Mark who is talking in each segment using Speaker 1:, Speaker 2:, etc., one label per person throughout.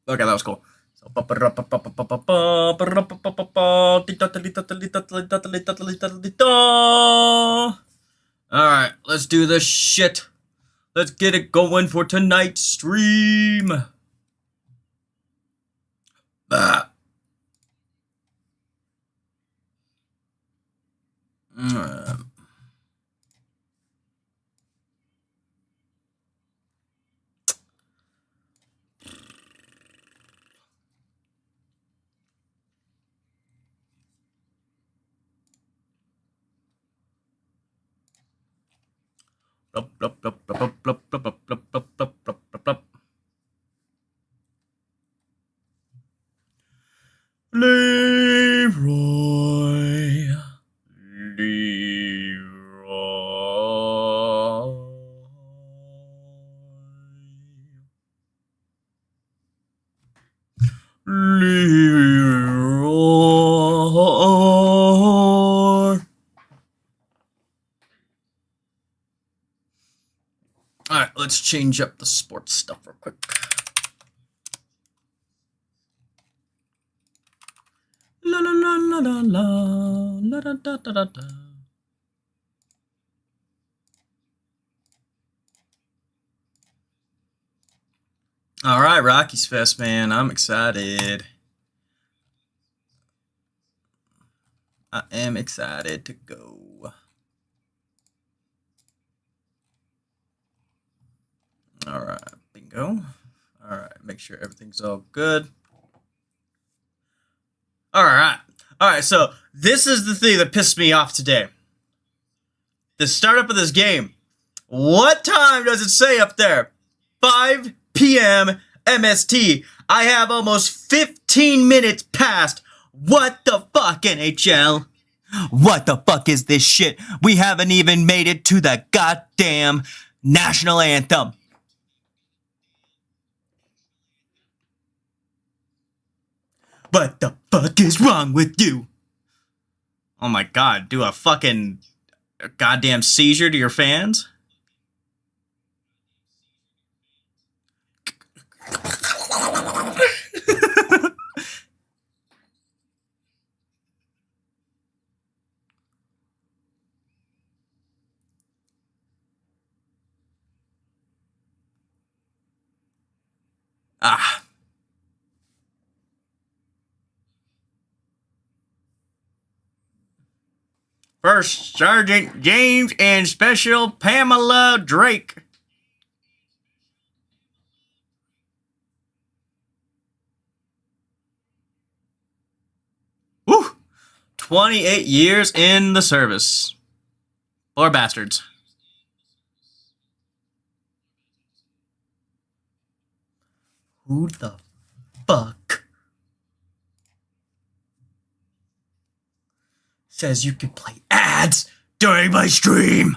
Speaker 1: Okay, that was cool. So, alright, let's do this shit. Let's get it going for tonight's stream. Bah. Leroy. Leroy. Alright, let's change up the sports stuff real quick. La la la la la la la da da da da da. Alright, Rockies Fest, man. I'm excited. I am excited to go. Alright, bingo. Alright, make sure everything's all good. Alright. Alright, so this is the thing that pissed me off today. The startup of this game. What time does it say up there? 5 p.m. MST. I have almost 15 minutes past. What the fuck, NHL? What the fuck is this shit? We haven't even made it to the goddamn national anthem. What the fuck is wrong with you? Oh my god, do a fucking goddamn seizure to your fans? Ah. First Sergeant James and Special Pamela Drake. Woo! 28 years in the service. Or bastards. Who the fuck says you can play ads during my stream?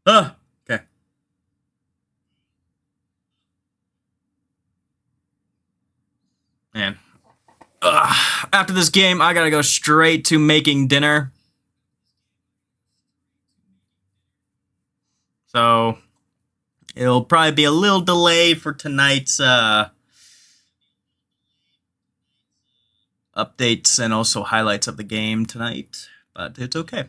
Speaker 1: Okay. Man. After this game, I gotta go straight to making dinner. So, it'll probably be a little delay for tonight's updates and also highlights of the game tonight, but it's okay.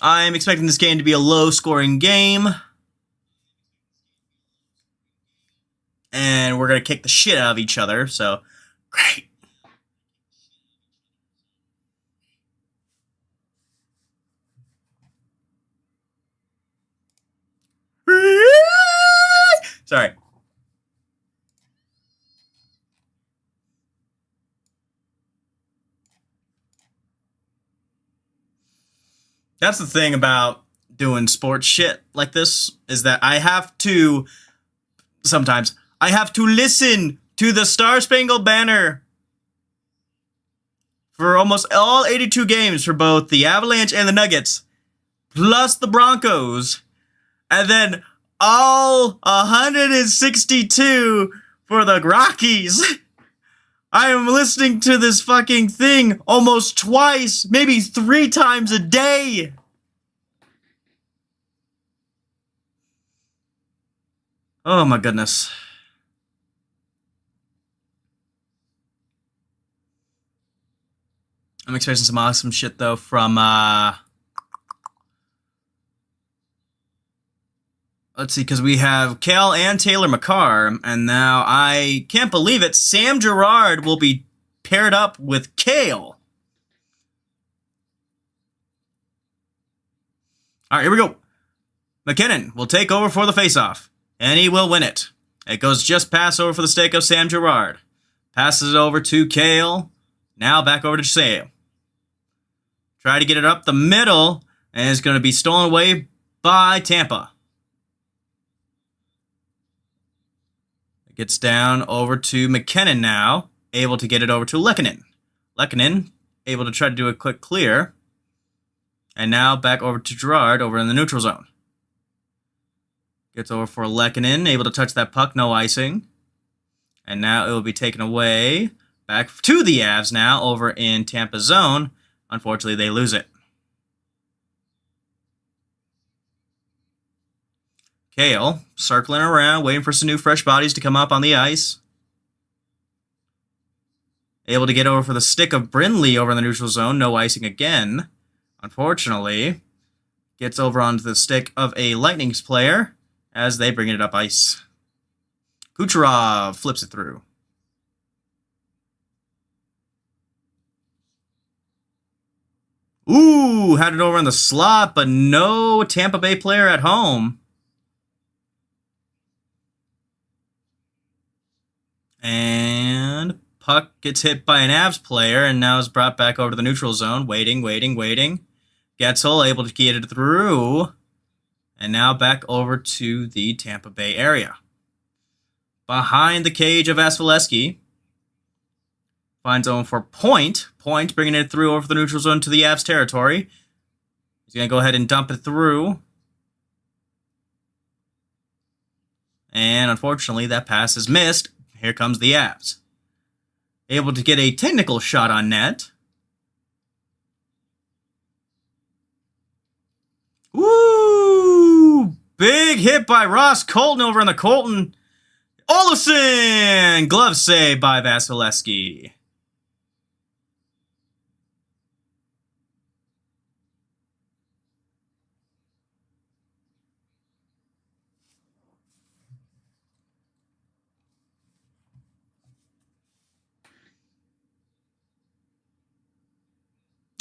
Speaker 1: I'm expecting this game to be a low-scoring game. And we're going to kick the shit out of each other, so great. Sorry. That's the thing about doing sports shit like this is that I have to listen to the Star Spangled Banner for almost all 82 games for both the Avalanche and the Nuggets, plus the Broncos, and then all 162 for the Rockies. I am listening to this fucking thing almost twice, maybe 3 times a day. Oh my goodness. I'm expecting some awesome shit though from let's see, because we have Cal and Taylor McCarr, and now I can't believe it, Sam Girard will be paired up with Cale. All right, here we go. McKinnon will take over for the faceoff, and he will win it. It goes just past over for the stake of Sam Girard. Passes it over to Cale. Now back over to Sam. Try to get it up the middle, and it's going to be stolen away by Tampa. It gets down over to McKinnon now, able to get it over to Lehkonen. Lehkonen able to try to do a quick clear. And now back over to Girard over in the neutral zone. Gets over for Lehkonen, able to touch that puck, no icing. And now it will be taken away. Back to the Avs now over in Tampa zone. Unfortunately, they lose it. Cale circling around, waiting for some new fresh bodies to come up on the ice. Able to get over for the stick of Brindley over in the neutral zone. No icing again. Unfortunately, gets over onto the stick of a Lightning's player as they bring it up ice. Kucherov flips it through. Ooh, had it over in the slot, but no Tampa Bay player at home. And puck gets hit by an Avs player and now is brought back over to the neutral zone. Waiting. Getzel able to get it through. And now back over to the Tampa Bay area. Behind the cage of Vasilevsky. Finds zone for Point. Point bringing it through over the neutral zone to the Avs territory. He's going to go ahead and dump it through. And unfortunately, that pass is missed. Here comes the Avs. Able to get a technical shot on net. Woo! Big hit by Ross Colton over in the Colton. Olsen! Glove save by Vasilevsky.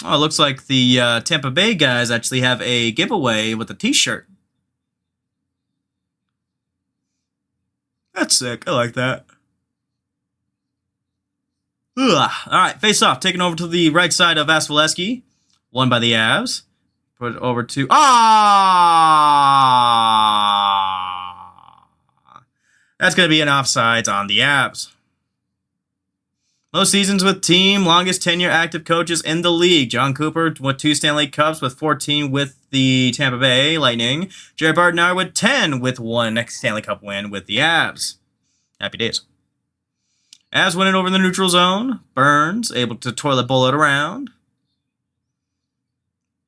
Speaker 1: Oh, it looks like the Tampa Bay guys actually have a giveaway with a t-shirt. That's sick. I like that. Ugh. All right, face off. Taken over to the right side of Vasilevsky. Won by the Avs. Put it over to... That's going to be an offsides on the Avs. Most seasons with team, longest tenure active coaches in the league. John Cooper with 2 Stanley Cups with 14 with the Tampa Bay Lightning. Jerry Bartnar with 10 with 1 Stanley Cup win with the Avs. Happy days. Avs winning over in the neutral zone. Burns able to toilet bullet around.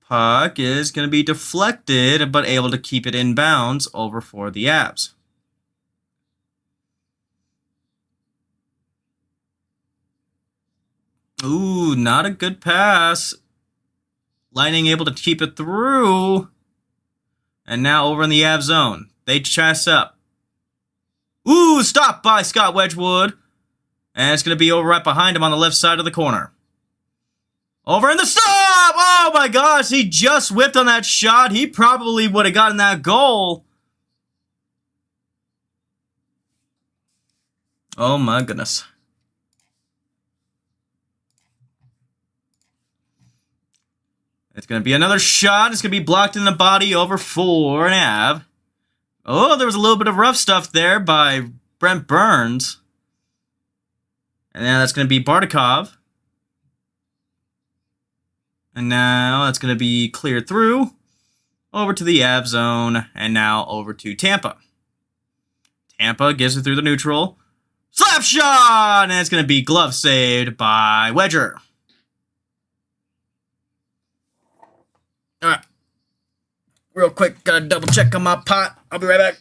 Speaker 1: Puck is going to be deflected, but able to keep it in bounds over for the Avs. Ooh, not a good pass. Lightning able to keep it through. And now over in the Avs zone. They chest up. Ooh, stopped by Scott Wedgwood. And it's going to be over right behind him on the left side of the corner. Over in the stop! Oh my gosh, he just whipped on that shot. He probably would have gotten that goal. Oh my goodness. It's going to be another shot. It's going to be blocked in the body over for an Av. Oh, there was a little bit of rough stuff there by Brent Burns. And now that's going to be Bardakov. And now that's going to be cleared through. Over to the Av zone. And now over to Tampa. Tampa gives it through the neutral. Slap shot! And it's going to be glove saved by Wedger. Alright. Real quick, gotta double check on my pot. I'll be right back.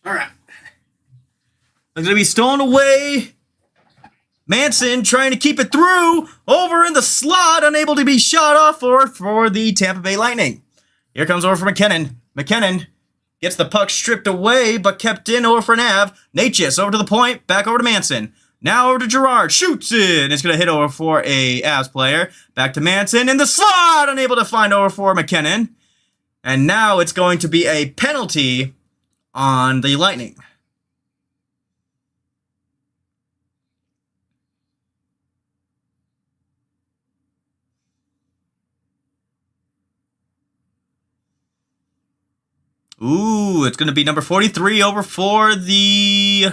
Speaker 1: Alright. It's gonna be stolen away. Manson trying to keep it through, over in the slot, unable to be shot off for the Tampa Bay Lightning. Here comes over for McKinnon. McKinnon gets the puck stripped away, but kept in over for an Av. Natchez over to the point, back over to Manson. Now over to Girard, shoots it, and it's going to hit over for a Avs player. Back to Manson in the slot, unable to find over for McKinnon. And now it's going to be a penalty on the Lightning. Ooh, it's going to be number 43 over for the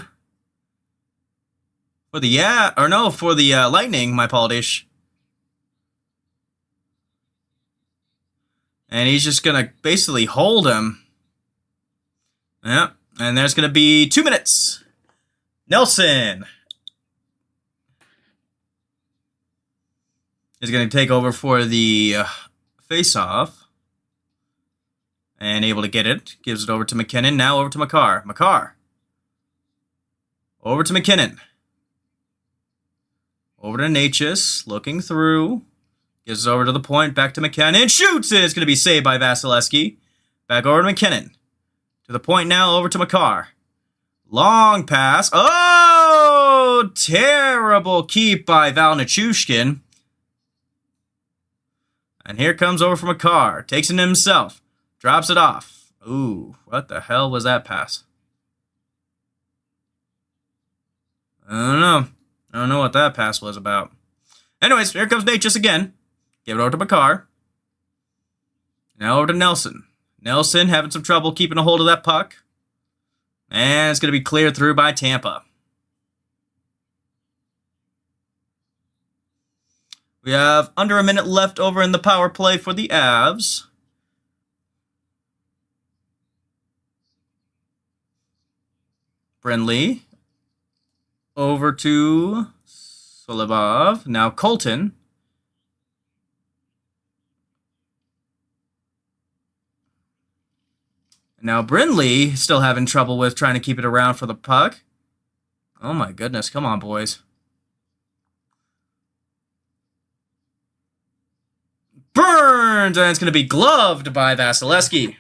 Speaker 1: Lightning, my apologies. And he's just going to basically hold him. Yep, and there's going to be 2 minutes. Nelson is going to take over for the face-off. And able to get it. Gives it over to McKinnon. Now over to Makar. Makar. Over to McKinnon. Over to Natchez. Looking through. Gives it over to the point. Back to McKinnon. Shoots it. It's going to be saved by Vasilevsky. Back over to McKinnon. To the point now. Over to Makar. Long pass. Oh! Terrible keep by Val Nichushkin. And here comes over for Makar. Takes it himself. Drops it off. Ooh, what the hell was that pass? I don't know. I don't know what that pass was about. Anyways, here comes Natchez again. Give it over to Makar. Now over to Nelson. Nelson having some trouble keeping a hold of that puck. And it's going to be cleared through by Tampa. We have under a minute left over in the power play for the Avs. Brindley over to Solovov. Now Colton. Now Brindley still having trouble with trying to keep it around for the puck. Oh my goodness, come on, boys. Burns, and it's going to be gloved by Vasilevsky.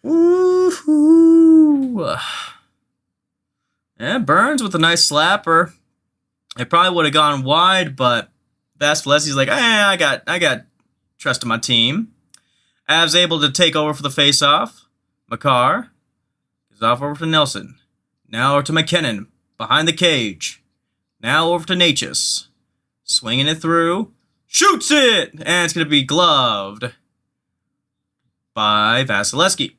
Speaker 1: Woo-hoo. Yeah, Burns with a nice slapper. It probably would have gone wide, but Vasilevsky's like, I got trust in my team. Avs able to take over for the faceoff. Makar is off over to Nelson. Now over to McKinnon behind the cage. Now over to Natchez. Swinging it through. Shoots it! And it's going to be gloved by Vasilevsky.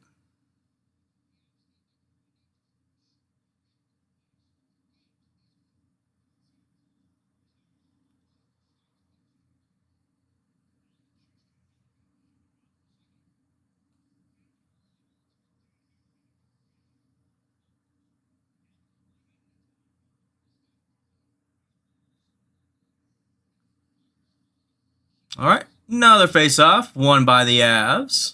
Speaker 1: All right, another face-off, won by the Avs.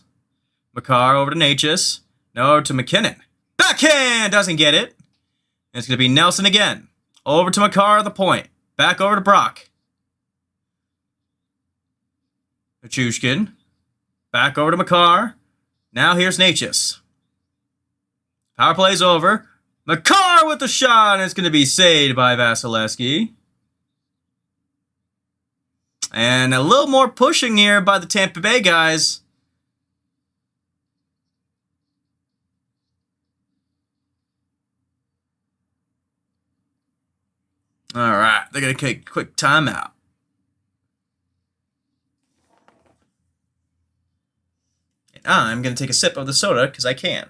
Speaker 1: Makar over to Natchez. Now over to McKinnon. Backhand! Doesn't get it. It's going to be Nelson again. Over to Makar at the point. Back over to Brock. Pachushkin. Back over to Makar. Now here's Natchez. Power play's over. Makar with the shot, and it's going to be saved by Vasilevsky. And a little more pushing here by the Tampa Bay guys. All right, they're going to take a quick timeout. And I'm going to take a sip of the soda because I can.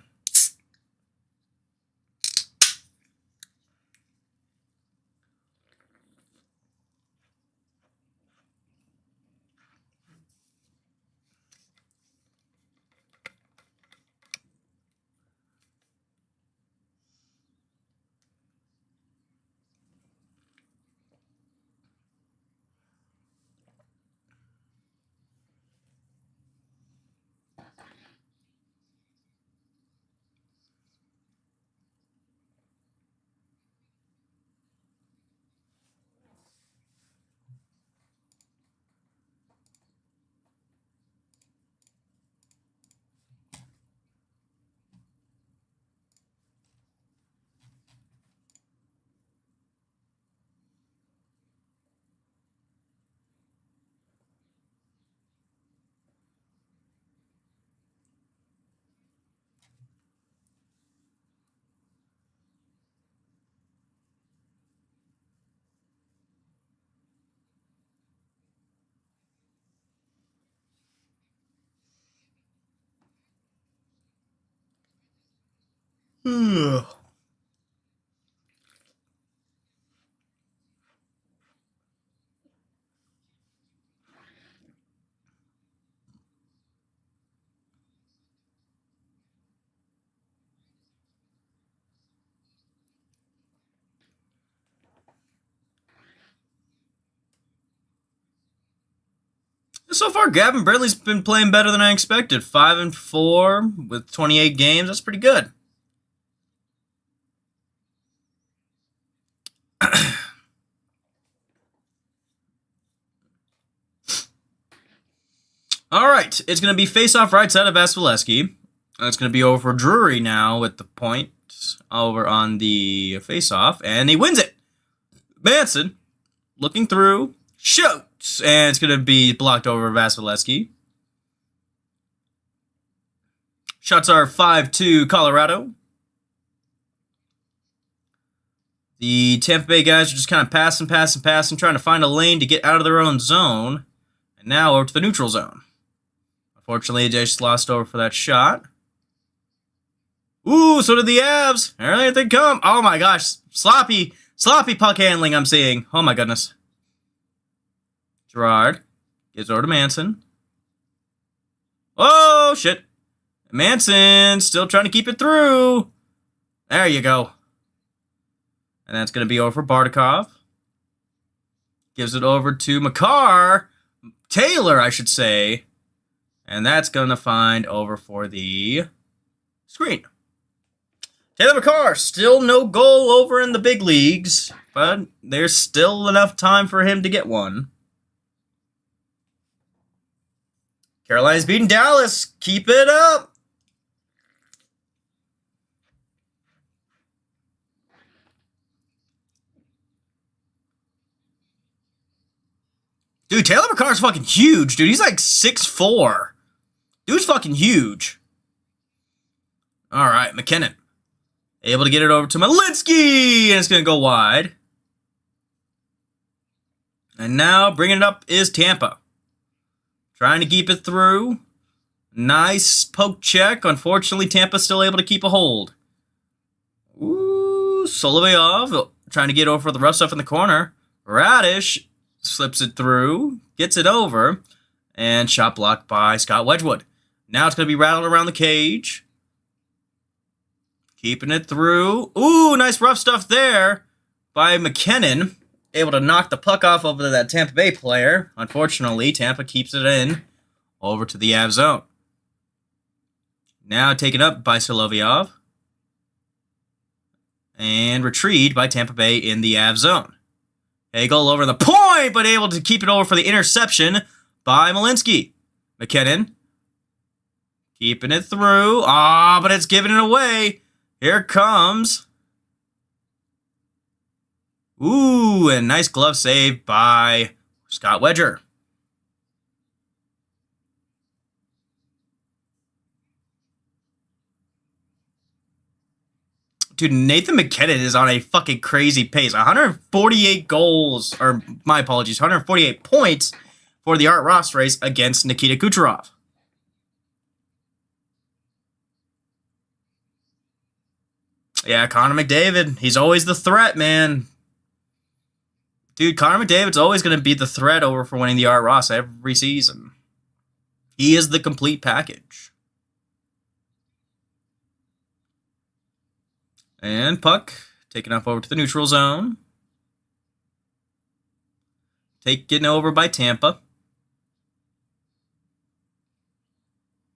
Speaker 1: So far, Gavin Bradley's been playing better than I expected. 5-4 with 28 games. That's pretty good. All right, it's going to be face-off right side of Vasilevsky. It's going to be over for Drury now with the point over on the face-off, and he wins it. Manson looking through, shoots, and it's going to be blocked over Vasilevsky. Shots are 5-2 Colorado. The Tampa Bay guys are just kind of passing, trying to find a lane to get out of their own zone. And now over to the neutral zone. Unfortunately, they just lost over for that shot. Ooh, so did the Avs. There they come. Oh my gosh, sloppy puck handling I'm seeing. Oh my goodness. Gerard gives over to Manson. Oh, shit. Manson still trying to keep it through. There you go. And that's going to be over for Bardakov. Gives it over to Makar. Taylor, I should say. And that's going to find over for the screen. Taylor Makar, still no goal over in the big leagues. But there's still enough time for him to get one. Carolina's beating Dallas. Keep it up. Dude, Taylor McCarr's fucking huge, dude. He's like 6'4". Dude's fucking huge. All right, McKinnon. Able to get it over to Malinsky, and it's going to go wide. And now bringing it up is Tampa. Trying to keep it through. Nice poke check. Unfortunately, Tampa's still able to keep a hold. Ooh, Solovyov trying to get over the rough stuff in the corner. Radish slips it through, gets it over, and shot blocked by Scott Wedgwood. Now it's going to be rattled around the cage. Keeping it through. Ooh, nice rough stuff there by McKinnon. Able to knock the puck off over to that Tampa Bay player. Unfortunately, Tampa keeps it in over to the Av zone. Now taken up by Solovyov. And retrieved by Tampa Bay in the Av zone. A goal over the point, but able to keep it over for the interception by Malinsky. McKinnon. Keeping it through. Ah, but it's giving it away. Here it comes. Ooh, and nice glove save by Scott Wedger. Dude, Nathan McKinnon is on a fucking crazy pace. 148 goals, or my apologies, 148 points for the Art Ross race against Nikita Kucherov. Yeah, Connor McDavid. He's always the threat, man. Dude, Connor McDavid's always going to be the threat over for winning the Art Ross every season. He is the complete package. And puck taken up over to the neutral zone. Taken over by Tampa.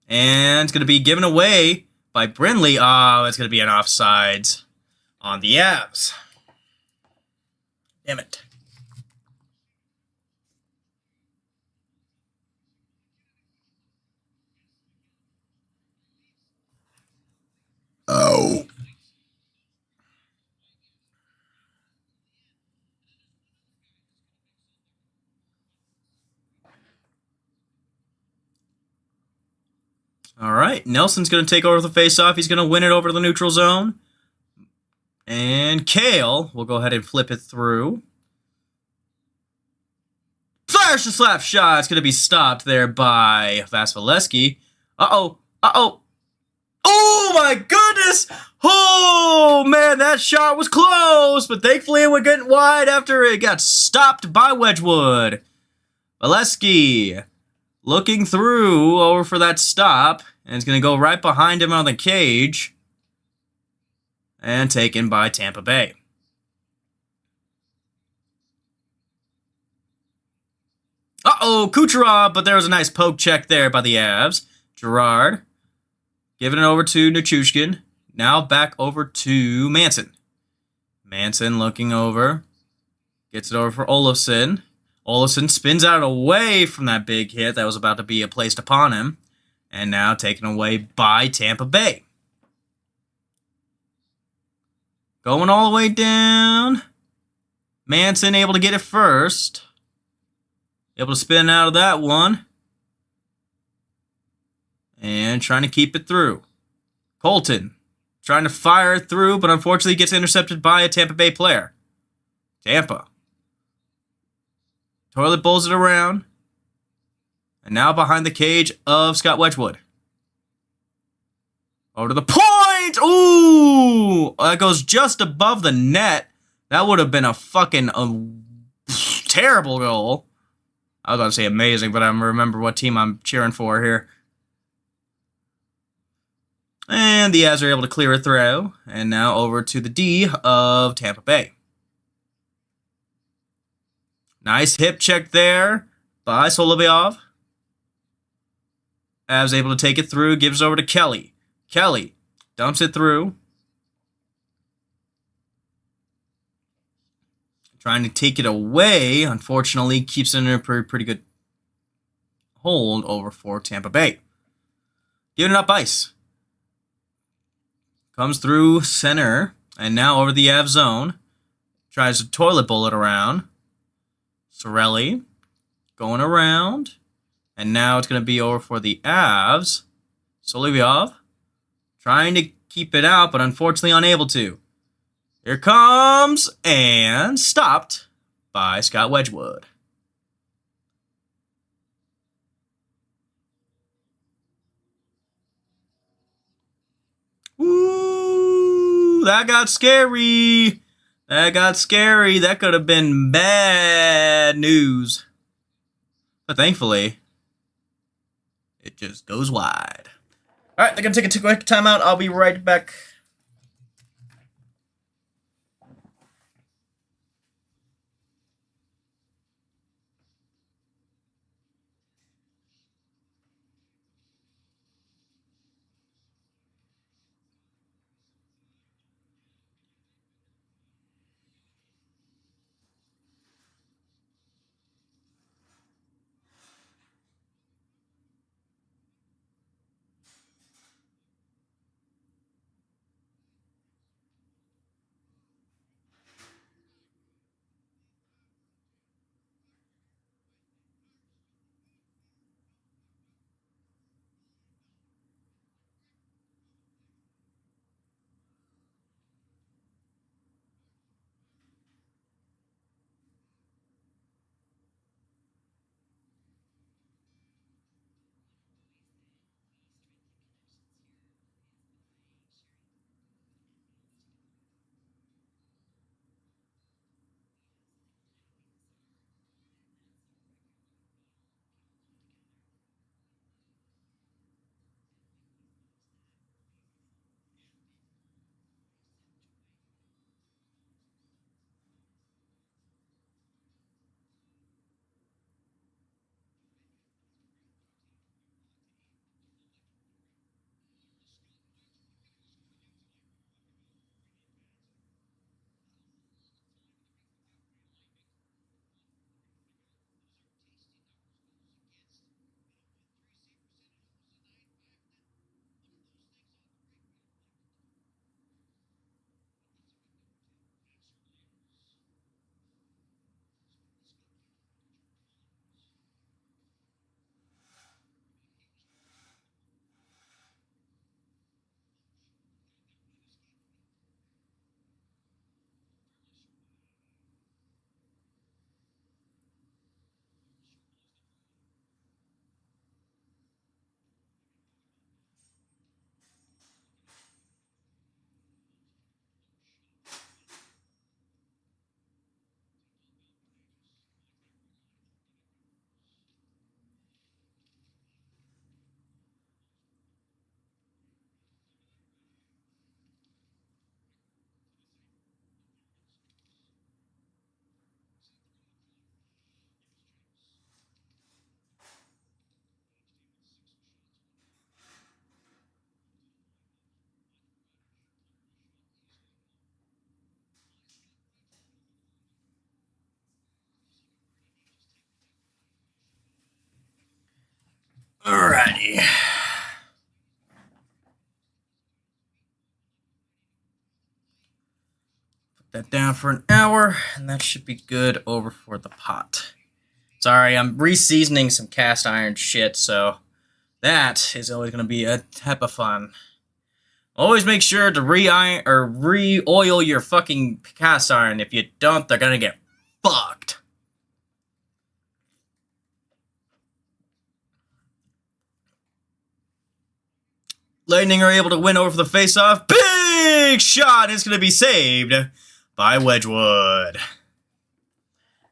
Speaker 1: And it's going to be given away by Brindley. Oh, it's going to be an offsides on the Avs. Damn it. Oh. All right, Nelson's going to take over the faceoff. He's going to win it over to the neutral zone. And Kale will go ahead and flip it through. Flash the slap shot. It's going to be stopped there by Vasilevsky. Uh-oh. Uh-oh. Oh, my goodness. Oh, man, that shot was close. But thankfully, it went getting wide after it got stopped by Wedgwood. Vasilevsky looking through over for that stop. And it's going to go right behind him on the cage. And taken by Tampa Bay. Uh-oh, Kucherov, but there was a nice poke check there by the Avs. Gerard giving it over to Nichushkin. Now back over to Manson. Manson looking over. Gets it over for Olofsson. Olofsson spins out away from that big hit that was about to be placed upon him. And now taken away by Tampa Bay. Going all the way down. Manson able to get it first. Able to spin out of that one. And trying to keep it through. Colton trying to fire it through, but unfortunately gets intercepted by a Tampa Bay player. Tampa. Toilet bowls it around. And now behind the cage of Scott Wedgwood. Over to the point! Ooh! That goes just above the net. That would have been a fucking terrible goal. I was about to say amazing, but I remember what team I'm cheering for here. And the Avs are able to clear it through. And now over to the D of Tampa Bay. Nice hip check there by Solovyov. Avs able to take it through, gives over to Kelly. Kelly dumps it through. Trying to take it away. Unfortunately, keeps it in a pretty good hold over for Tampa Bay. Giving it up ice. Comes through center. And now over the Av zone. Tries to toilet bowl it around. Sorelli going around. And now it's going to be over for the Avs. Solovyov trying to keep it out, but unfortunately unable to. Here comes, and stopped by Scott Wedgwood. Ooh, that got scary. That got scary. That could have been bad news. But thankfully, it just goes wide. All right, they're going to take a quick timeout. I'll be right back. Alrighty. Put that down for an hour, and that should be good over for the pot. Sorry, I'm re-seasoning some cast iron shit, so that is always going to be a type of fun. Always make sure to re-oil your fucking cast iron. If you don't, they're going to get fucked. Lightning are able to win over the face-off. Big shot! It's going to be saved by Wedgwood.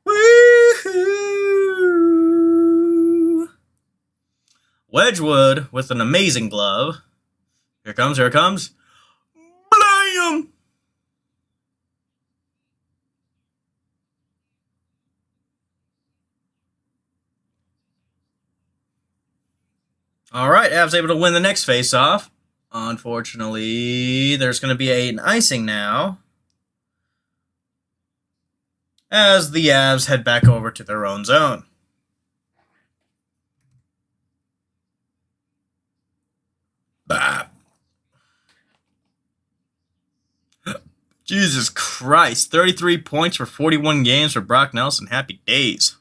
Speaker 1: Woohoo! Wedgwood with an amazing glove. Here it comes, here it comes. Blam! Alright, Avs able to win the next face-off. Unfortunately, there's going to be an icing now, as the Avs head back over to their own zone. Bah. Jesus Christ, 33 points for 41 games for Brock Nelson. Happy days.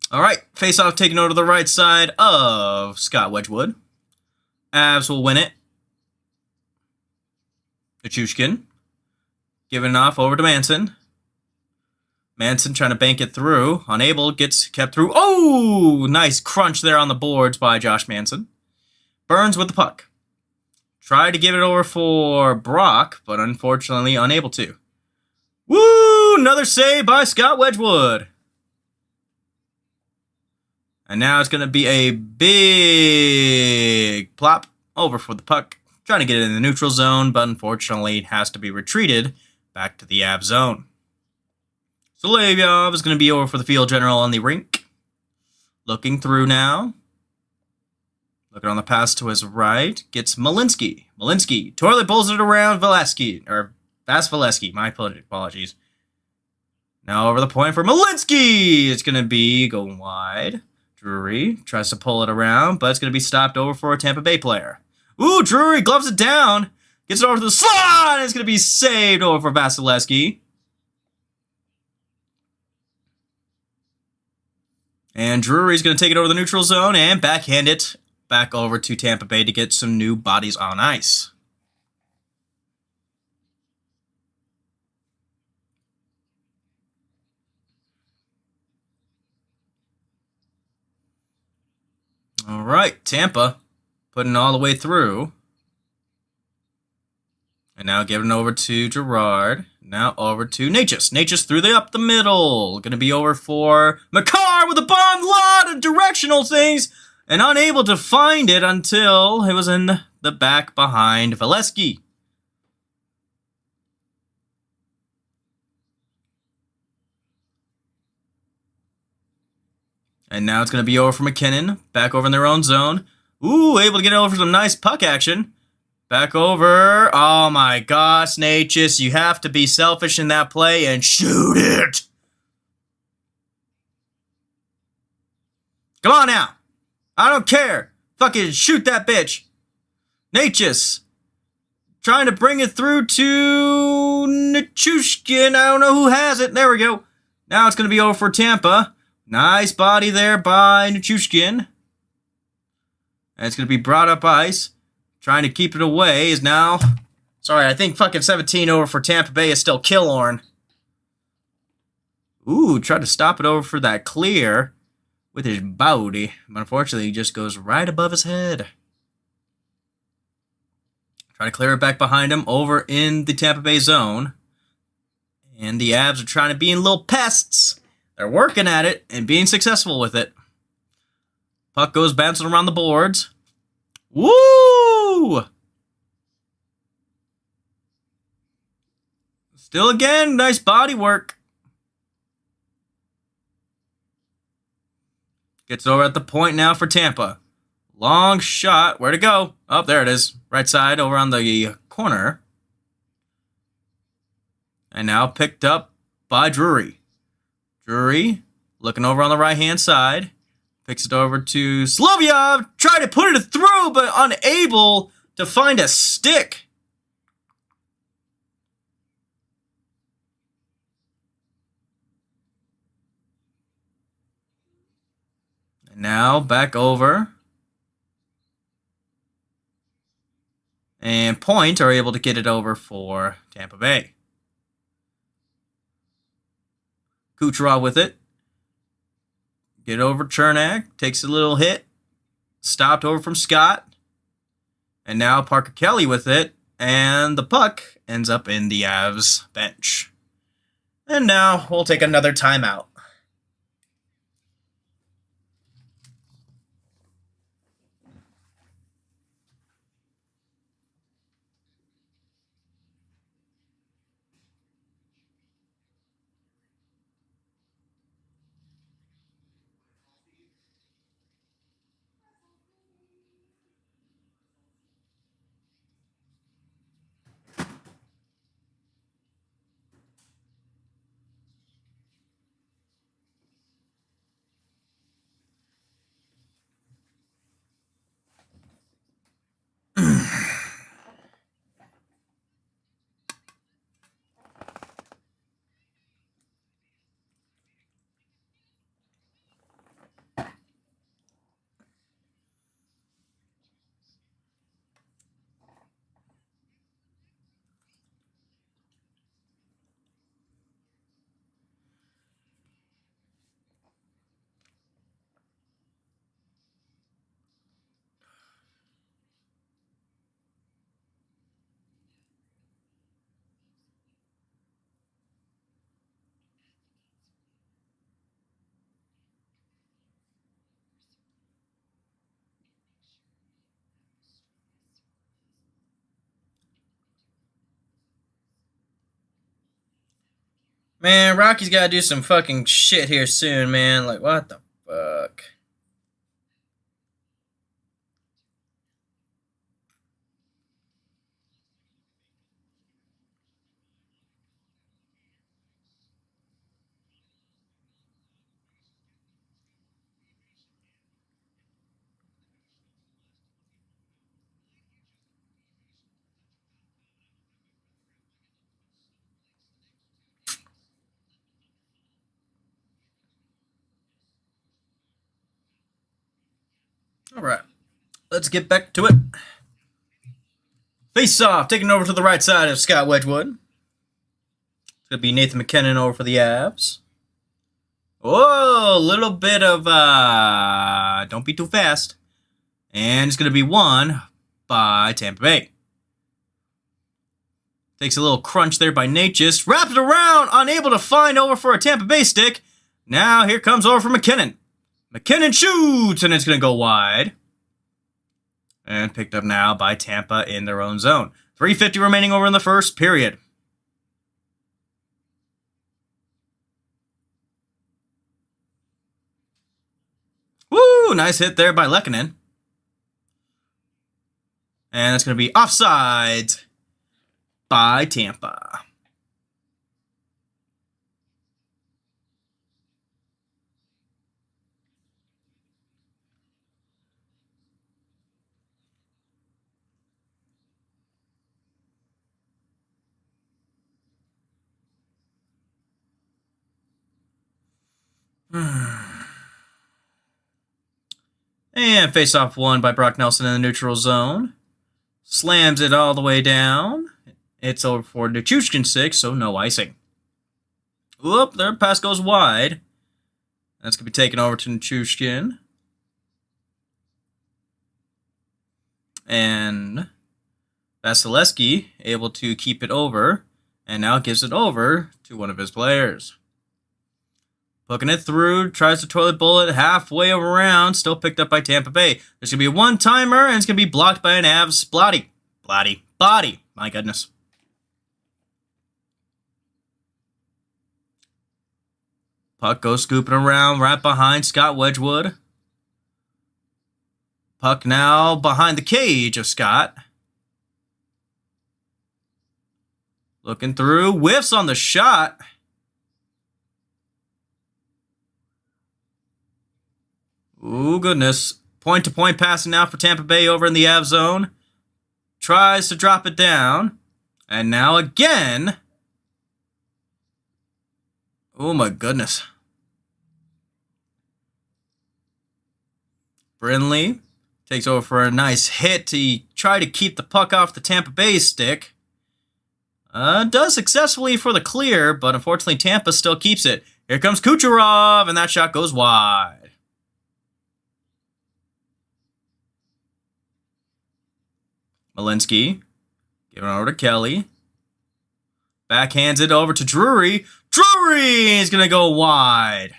Speaker 1: Alright, face-off taken over to the right side of Scott Wedgwood. Avs will win it. Nichushkin. Giving off over to Manson. Manson trying to bank it through. Unable, gets kept through. Oh! Nice crunch there on the boards by Josh Manson. Burns with the puck. Tried to give it over for Brock, but unfortunately unable to. Woo! Another save by Scott Wedgwood. And now it's going to be a big plop over for the puck. Trying to get it in the neutral zone, but unfortunately it has to be retreated back to the Av zone. Solovyov is going to be over for the field general on the rink. Looking through now. Looking on the pass to his right. Gets Malinsky. Malinsky. Toilet bowls it around Valesky. Or Vasilevsky. My apologies. Now over the point for Malinsky. It's going to be going wide. Drury tries to pull it around, but it's going to be stopped over for a Tampa Bay player. Ooh, Drury gloves it down. Gets it over to the slot. And it's going to be saved over for Vasilevsky. And Drury's going to take it over the neutral zone and backhand it back over to Tampa Bay to get some new bodies on ice. All right, Tampa putting all the way through. And now giving it over to Gerard. Now over to Natchez. Natchez threw up the middle. Going to be over for McCarr with a bomb. Lot of directional things. And unable to find it until it was in the back behind Valesky. And now it's going to be over for McKinnon. Back over in their own zone. Ooh, able to get over for some nice puck action. Back over. Oh my gosh, Natchez. You have to be selfish in that play and shoot it. Come on now. I don't care. Fucking shoot that bitch. Natchez. Trying to bring it through to Nichushkin. I don't know who has it. There we go. Now it's going to be over for Tampa. Nice body there by Nichushkin. And it's going to be brought up ice. Trying to keep it away is now... Sorry, I think fucking 17 over for Tampa Bay is still Killorn. Ooh, tried to stop it over for that clear with his body. But unfortunately, he just goes right above his head. Trying to clear it back behind him over in the Tampa Bay zone. And the Avs are trying to be in little pests. They're working at it and being successful with it. Puck goes bouncing around the boards. Woo! Still again, nice body work. Gets over at the point now for Tampa. Long shot. Where'd it go? Oh, there it is. Right side over on the corner. And now picked up by Drury. Drury Looking over on the right-hand side. Picks it over to Slovyov. Tried to put it through, but unable to find a stick. And now back over. And Point are able to get it over for Tampa Bay. Kucherov with it. Get over Chernak. Takes a little hit. Stopped over from Scott. And now Parker Kelly with it. And the puck ends up in the Avs bench. And now we'll take another timeout. Man, Rocky's got to do some fucking shit here soon, man. Like, what the fuck? All right, let's get back to it. Face off, taking over to the right side of Scott Wedgwood. It's going to be Nathan McKinnon over for the Avs. Whoa, a little bit of, don't be too fast. And it's going to be won by Tampa Bay. Takes a little crunch there by Nate, just wrapped it around, unable to find over for a Tampa Bay stick. Now here comes over for McKinnon. McKinnon shoots, and it's going to go wide. And picked up now by Tampa in their own zone. 3:50 remaining over in the first period. Woo! Nice hit there by Lehkonen. And that's going to be offside by Tampa. And face-off won by Brock Nelson in the neutral zone. Slams it all the way down. It's over for Nichushkin 6, so no icing. Whoop, their pass goes wide. That's going to be taken over to Nichushkin. And Vasilevsky able to keep it over. And now gives it over to one of his players. Hooking it through, tries to toilet bullet halfway around, still picked up by Tampa Bay. There's going to be a one-timer, and it's going to be blocked by an Avs body. My goodness. Puck goes scooping around right behind Scott Wedgwood. Puck now behind the cage of Scott. Looking through, whiffs on the shot. Ooh, goodness. Point-to-point passing now for Tampa Bay over in the Av zone. Tries to drop it down. And now again. Oh, my goodness. Brinley takes over for a nice hit to try to keep the puck off the Tampa Bay stick. Does successfully for the clear, but unfortunately Tampa still keeps it. Here comes Kucherov, and that shot goes wide. Malinsky giving it over to Kelly. Backhands it over to Drury. Drury is going to go wide.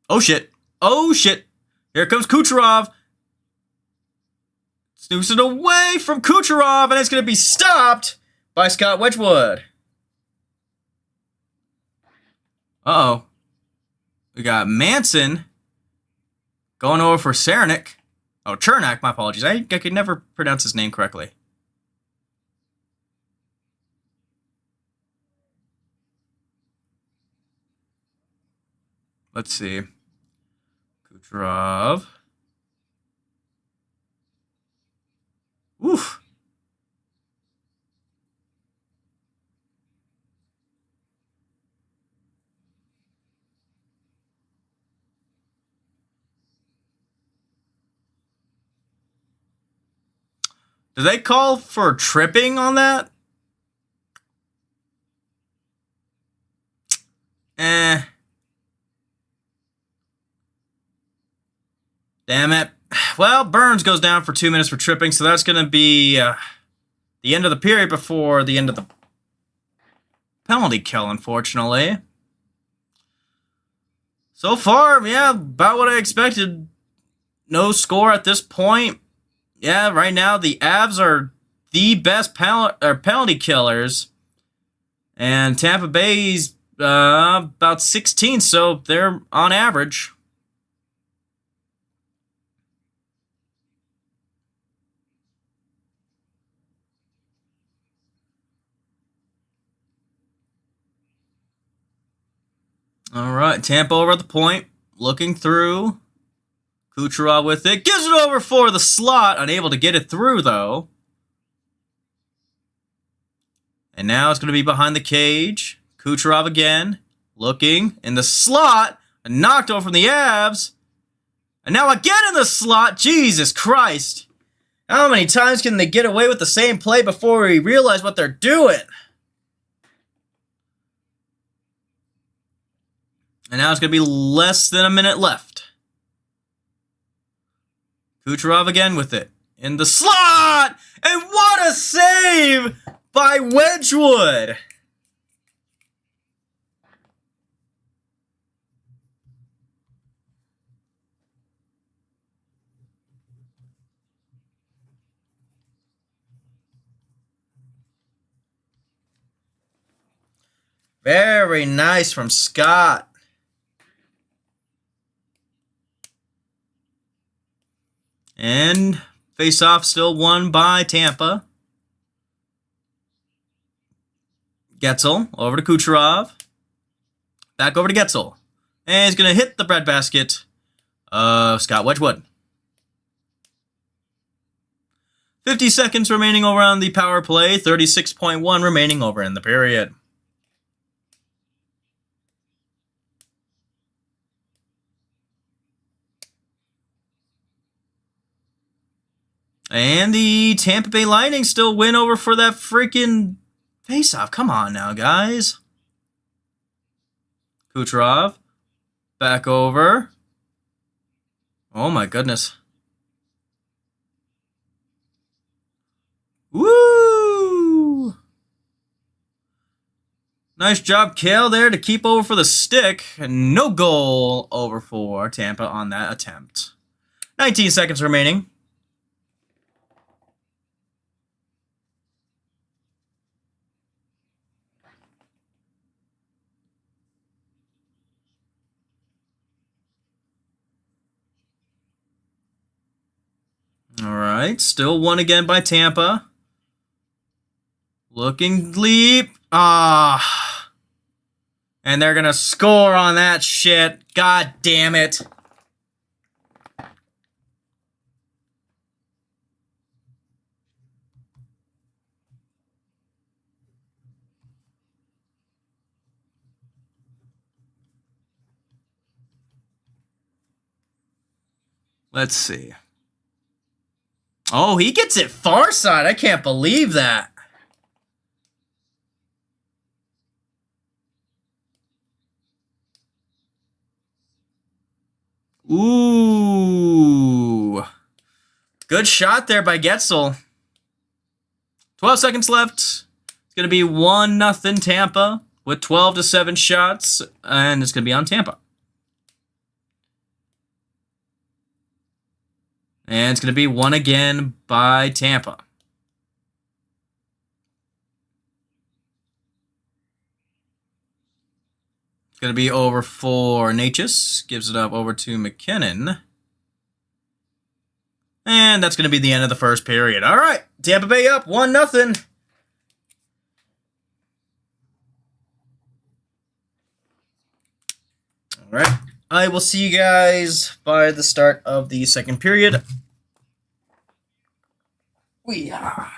Speaker 1: Oh, shit. Oh, shit. Here comes Kucherov. Snoops it away from Kucherov, and it's going to be stopped by Scott Wedgwood. Uh-oh. We got Manson going over for Cernak. Oh, Chernak, my apologies. I could never pronounce his name correctly. Let's see. Kucherov. Oof. Did they call for tripping on that? Damn it. Well, Burns goes down for 2 minutes for tripping, so that's going to be the end of the period before the end of the penalty kill, unfortunately. So far, yeah, about what I expected. No score at this point. Yeah, right now the Avs are the best penalty killers. And Tampa Bay's about 16, so they're on average. All right, Tampa over at the point, looking through. Kucherov with it, gives it over for the slot, unable to get it through though. And now it's going to be behind the cage. Kucherov again, looking in the slot, knocked over from the Avs. And now again in the slot, Jesus Christ. How many times can they get away with the same play before we realize what they're doing? And now it's going to be less than a minute left. Kucherov again with it. In the slot! And what a save by Wedgwood! Very nice from Scott. And face-off still won by Tampa. Getzel over to Kucherov. Back over to Getzel. And he's going to hit the breadbasket of Scott Wedgwood. 50 seconds remaining over on the power play. 36.1 remaining over in the period. And the Tampa Bay Lightning still win over for that freaking face-off. Come on now, guys. Kucherov. Back over. Oh, my goodness. Woo! Nice job, Kale, there to keep over for the stick. And no goal over for Tampa on that attempt. 19 seconds remaining. All right, still won again by Tampa. Looking leap. And And they're going to score on that shit. God damn it. Let's see. Oh, he gets it far side. I can't believe that. Ooh. Good shot there by Getzel. 12 seconds left. It's going to be 1-0 Tampa with 12-7 shots, and it's going to be on Tampa. And it's going to be won again by Tampa. It's going to be over for Natchez. Gives it up over to McKinnon. And that's going to be the end of the first period. All right, Tampa Bay up 1-0. All right, I will see you guys by the start of the second period. We are.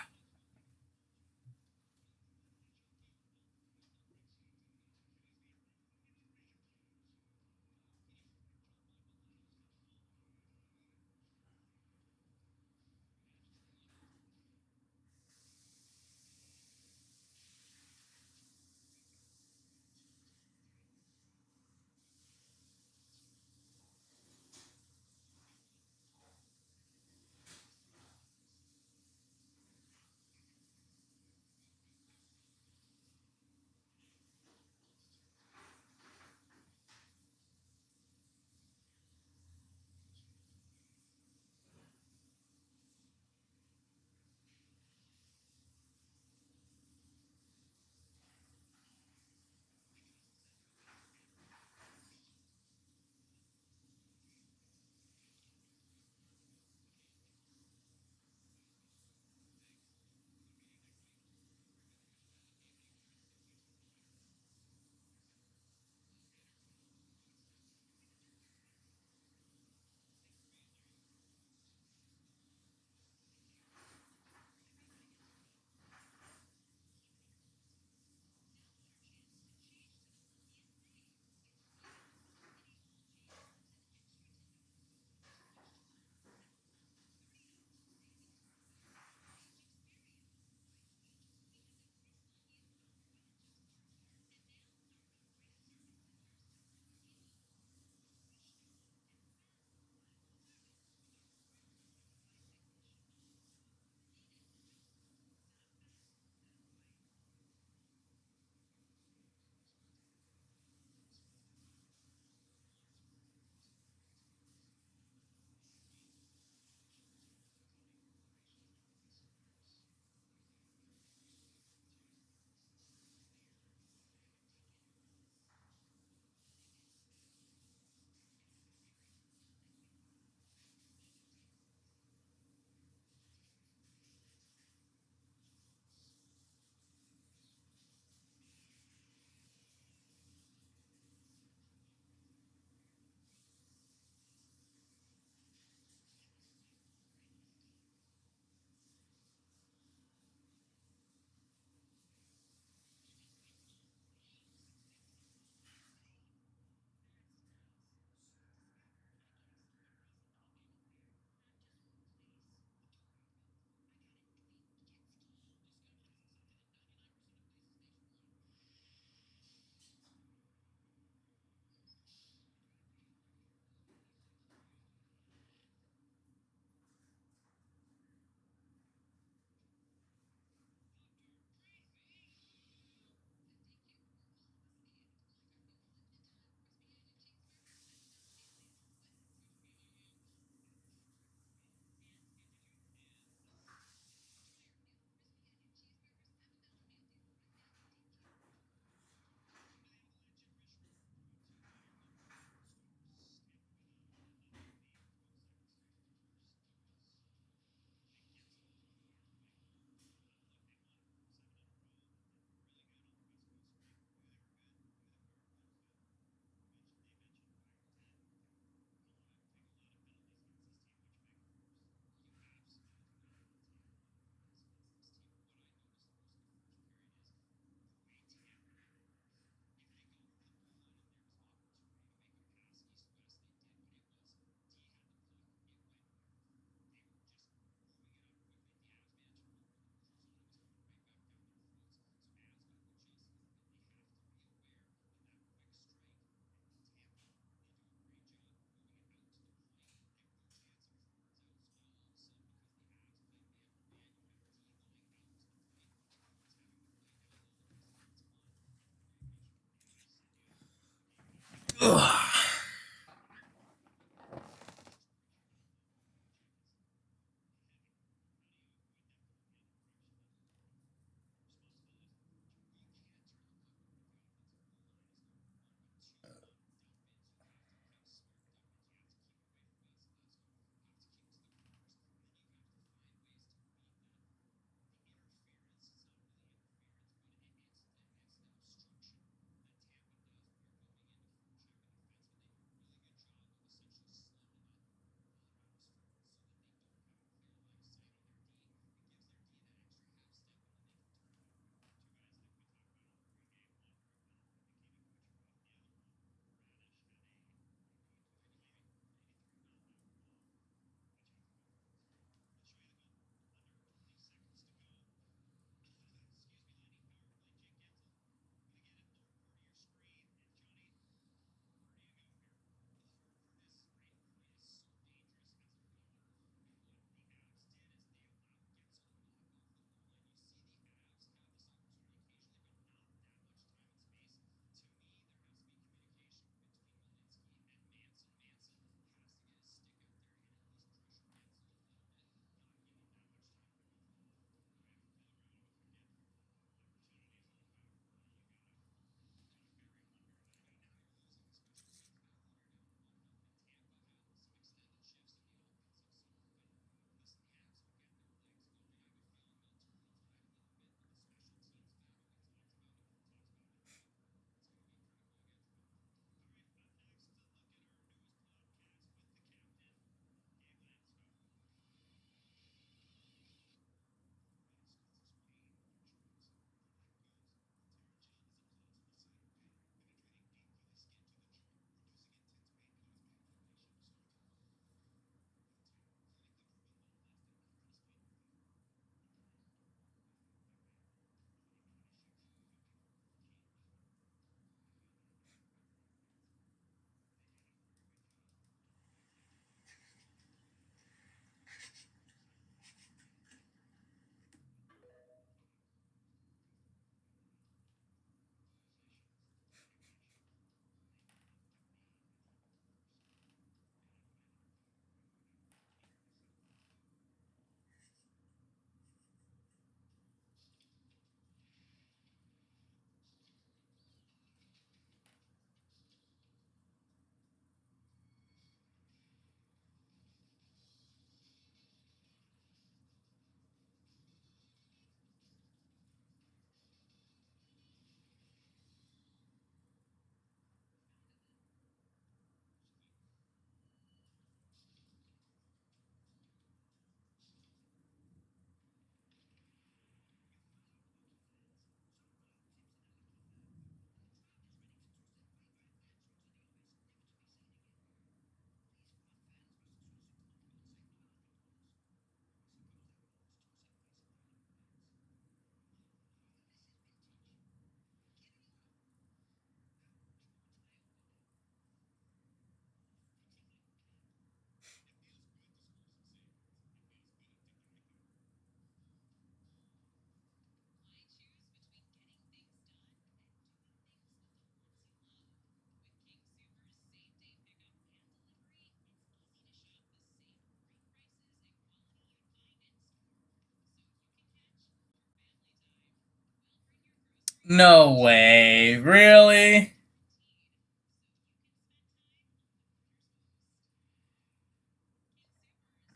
Speaker 1: No way. Really?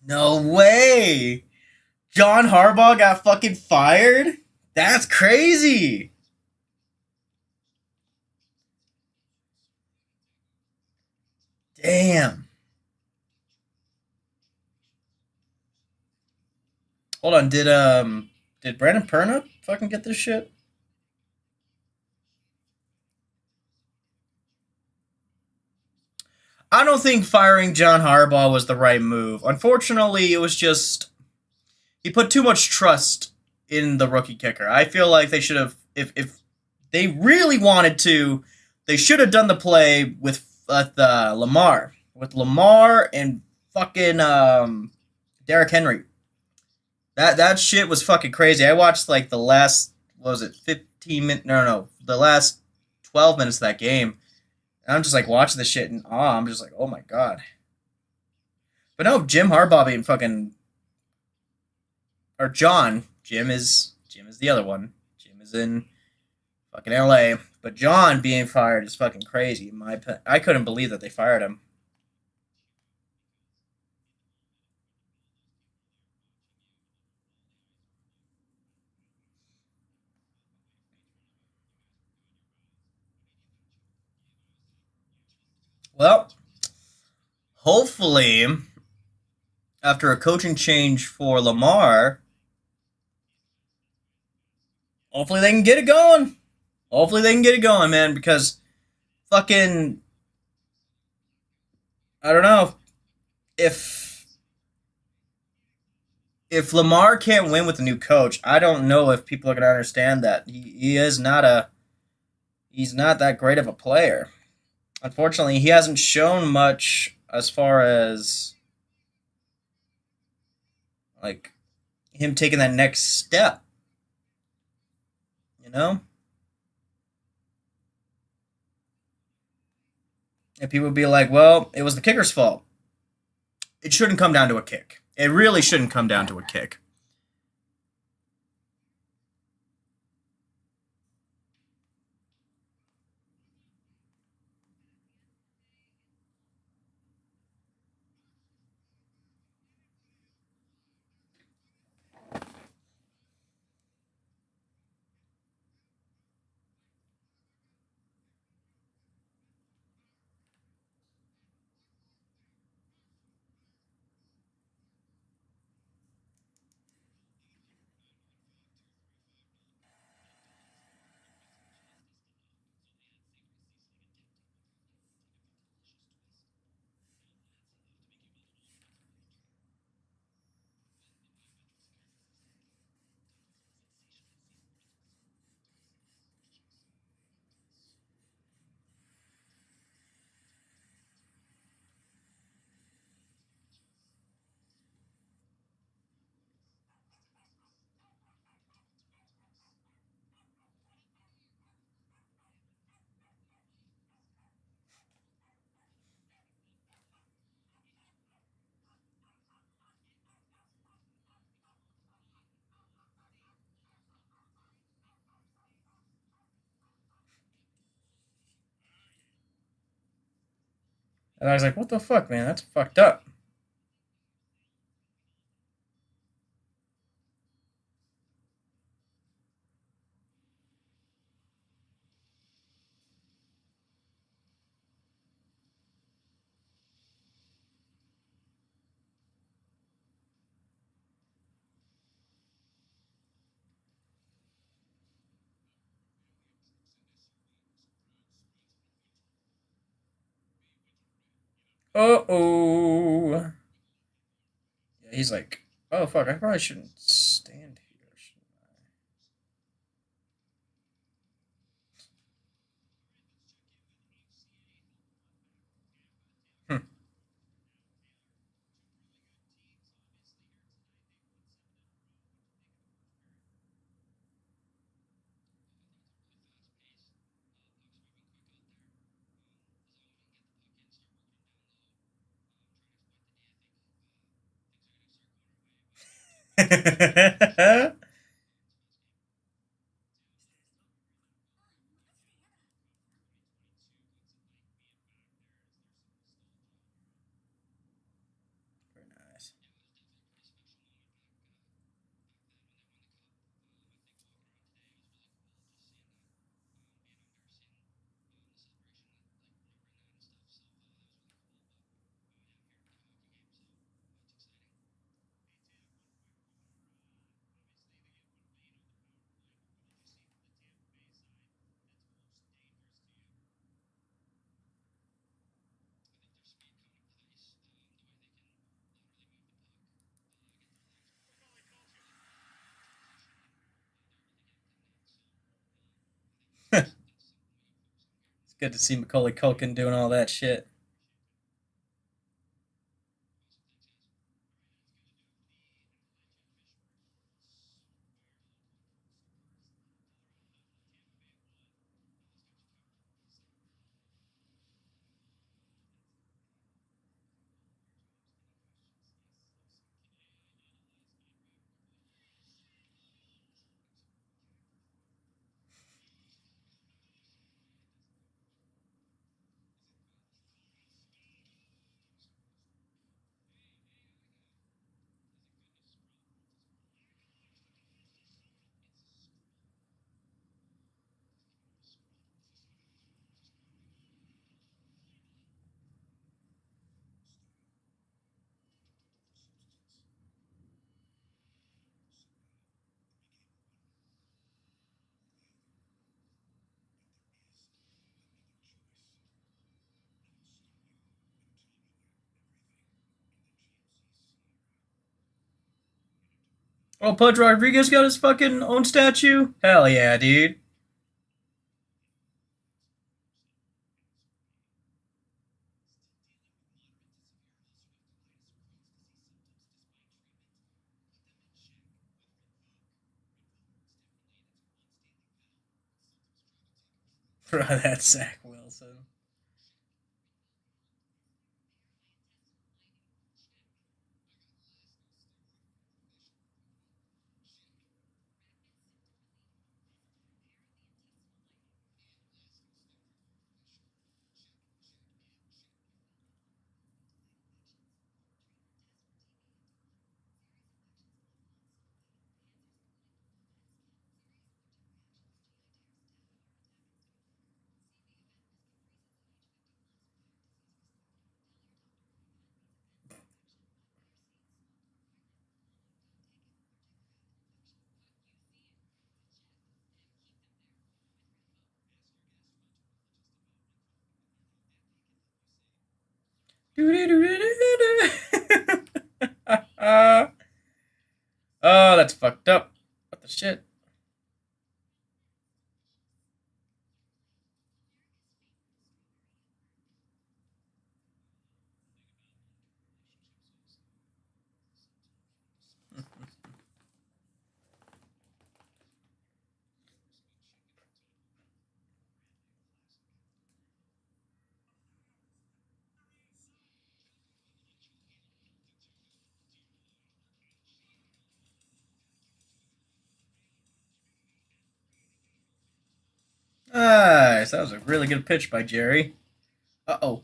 Speaker 1: No way. John Harbaugh got fucking fired? That's crazy. Damn. Hold on, did Brandon Perna fucking get this shit? I don't think firing John Harbaugh was the right move. Unfortunately, it was just he put too much trust in the rookie kicker. I feel like they should have if they really wanted to, they should have done the play with the Lamar with Lamar and fucking Derrick Henry. That shit was fucking crazy. I watched like the last what was it 15 minutes? No, the last 12 minutes of that game. And I'm just like watching the shit in awe. I'm just like, oh my god. But no, Jim Harbaugh being fucking or John. Jim is the other one. Jim is in fucking L.A. But John being fired is fucking crazy. I couldn't believe that they fired him. Well, hopefully after a coaching change for Lamar, hopefully they can get it going. Hopefully they can get it going, man. Because fucking I don't know if Lamar can't win with the new coach, I don't know if people are gonna understand that he is not a he's not that great of a player. Unfortunately, he hasn't shown much as far as like him taking that next step. You know, and people would be like, "Well, it was the kicker's fault." It shouldn't come down to a kick. It really shouldn't come down to a kick. And I was like, "What the fuck, man? That's fucked up." Uh oh. Yeah, he's like, "Oh fuck, I probably shouldn't stand here." Shouldn't I?" Hmm. Good to see Macaulay Culkin doing all that shit. Oh, Pudge Rodriguez got his fucking own statue? Hell yeah, dude. Bro, that's Zach Wilson. Oh, that's fucked up. What the shit? Nice. That was a really good pitch by Jerry. Uh-oh.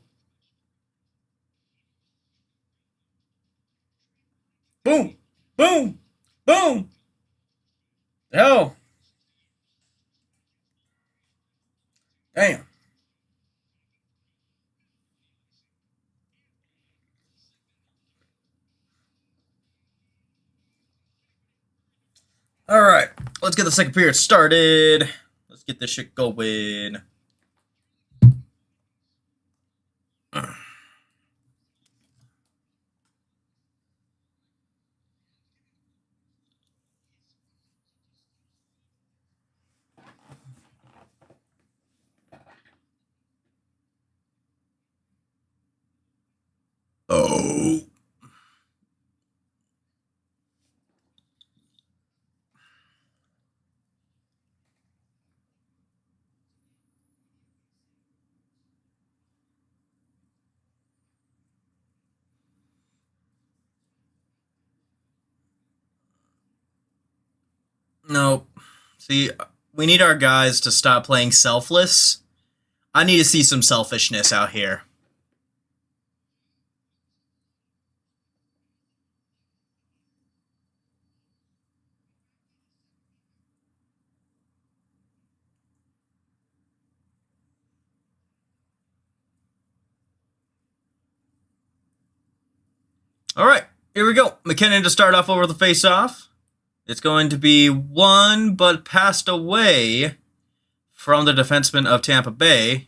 Speaker 1: Boom! Boom! Boom! Oh! Damn. Alright. Let's get the second period started. Let's get this shit going. Oh. Nope. See, we need our guys to stop playing selfless. I need to see some selfishness out here. All right, here we go. McKinnon to start off over the face-off. It's going to be one, but passed away from the defenseman of Tampa Bay.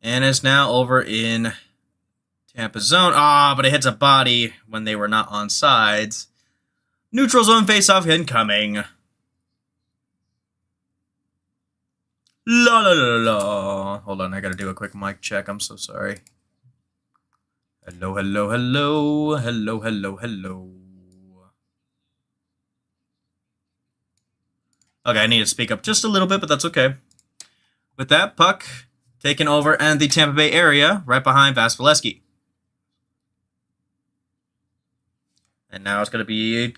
Speaker 1: And is now over in Tampa zone. But it hits a body when they were not on sides. Neutral zone face-off incoming. La la la la. Hold on, I gotta do a quick mic check. I'm so sorry. Hello, hello, hello. Hello, hello, hello. Okay, I need to speak up just a little bit, but that's okay. With that, puck taken over in the Tampa Bay area, right behind Vasilevsky. And now it's going to be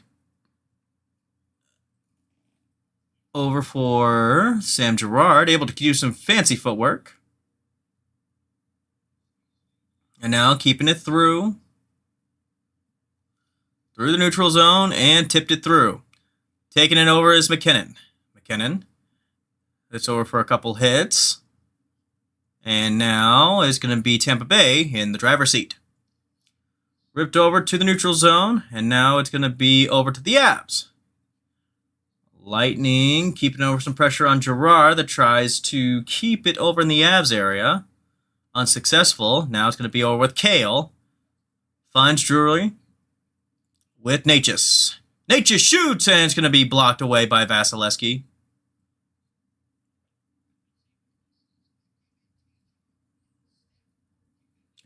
Speaker 1: over for Sam Girard, able to do some fancy footwork. And now keeping it through the neutral zone and tipped it through. Taking it over is McKinnon. McKinnon. It's over for a couple hits. And now it's going to be Tampa Bay in the driver's seat. Ripped over to the neutral zone, and now it's going to be over to the Avs. Lightning keeping over some pressure on Girard that tries to keep it over in the Avs area. Unsuccessful. Now it's going to be over with Kale. Finds Drury with Natchez. Natchez shoots, and it's going to be blocked away by Vasilevsky.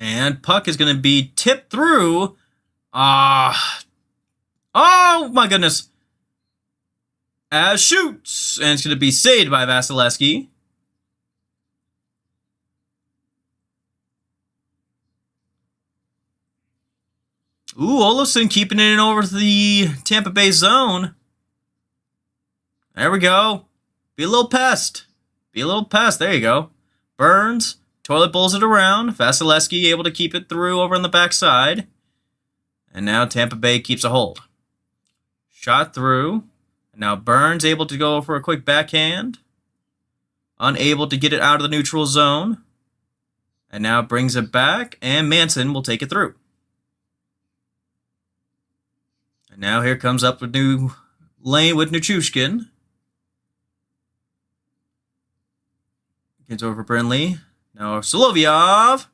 Speaker 1: And puck is going to be tipped through. Oh, my goodness. As shoots. And it's going to be saved by Vasilevsky. Ooh, Olofsson keeping it in over the Tampa Bay zone. There we go. Be a little pest. Be a little pest. There you go. Burns. Toilet bowls it around. Vasilevsky able to keep it through over on the backside. And now Tampa Bay keeps a hold. Shot through. And now Burns able to go for a quick backhand. Unable to get it out of the neutral zone. And now brings it back. And Manson will take it through. And now here comes up a new lane with Nichushkin. Gets over for Brinley. Now Solovyov.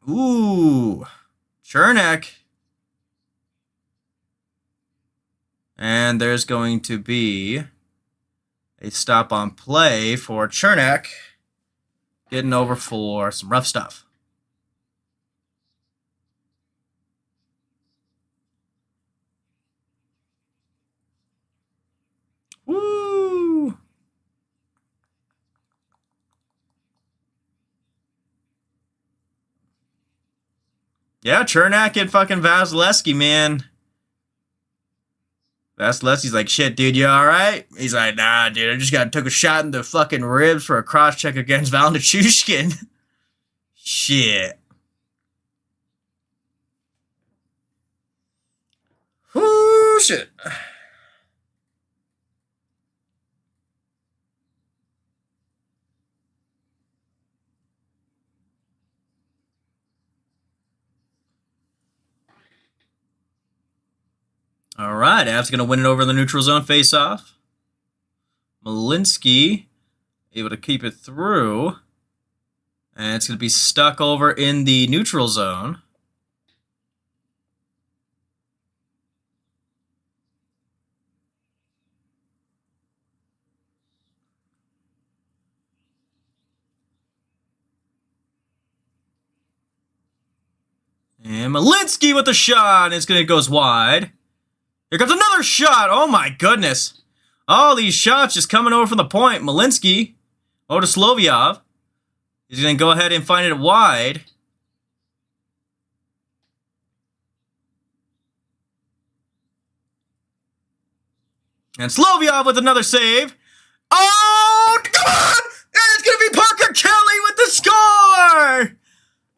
Speaker 1: Ooh. Chernak. And there's going to be a stop on play for Chernak. Getting over for some rough stuff. Woo! Yeah, Chernak and fucking Vasilevsky, man. Vasilevsky's like, shit, dude, you alright? He's like, nah, dude, I just took a shot in the fucking ribs for a cross-check against Nichushkin. Shit. Whoo, shit. All right, Avs going to win it over the neutral zone face-off. Malinsky able to keep it through. And it's going to be stuck over in the neutral zone. And Malinsky with the shot. And it's going to go wide. Here comes another shot. Oh, my goodness. All these shots just coming over from the point. Malinsky over to Solovyov. He's going to go ahead and find it wide. And Solovyov with another save. Oh, come on! It's going to be Parker Kelly with the score!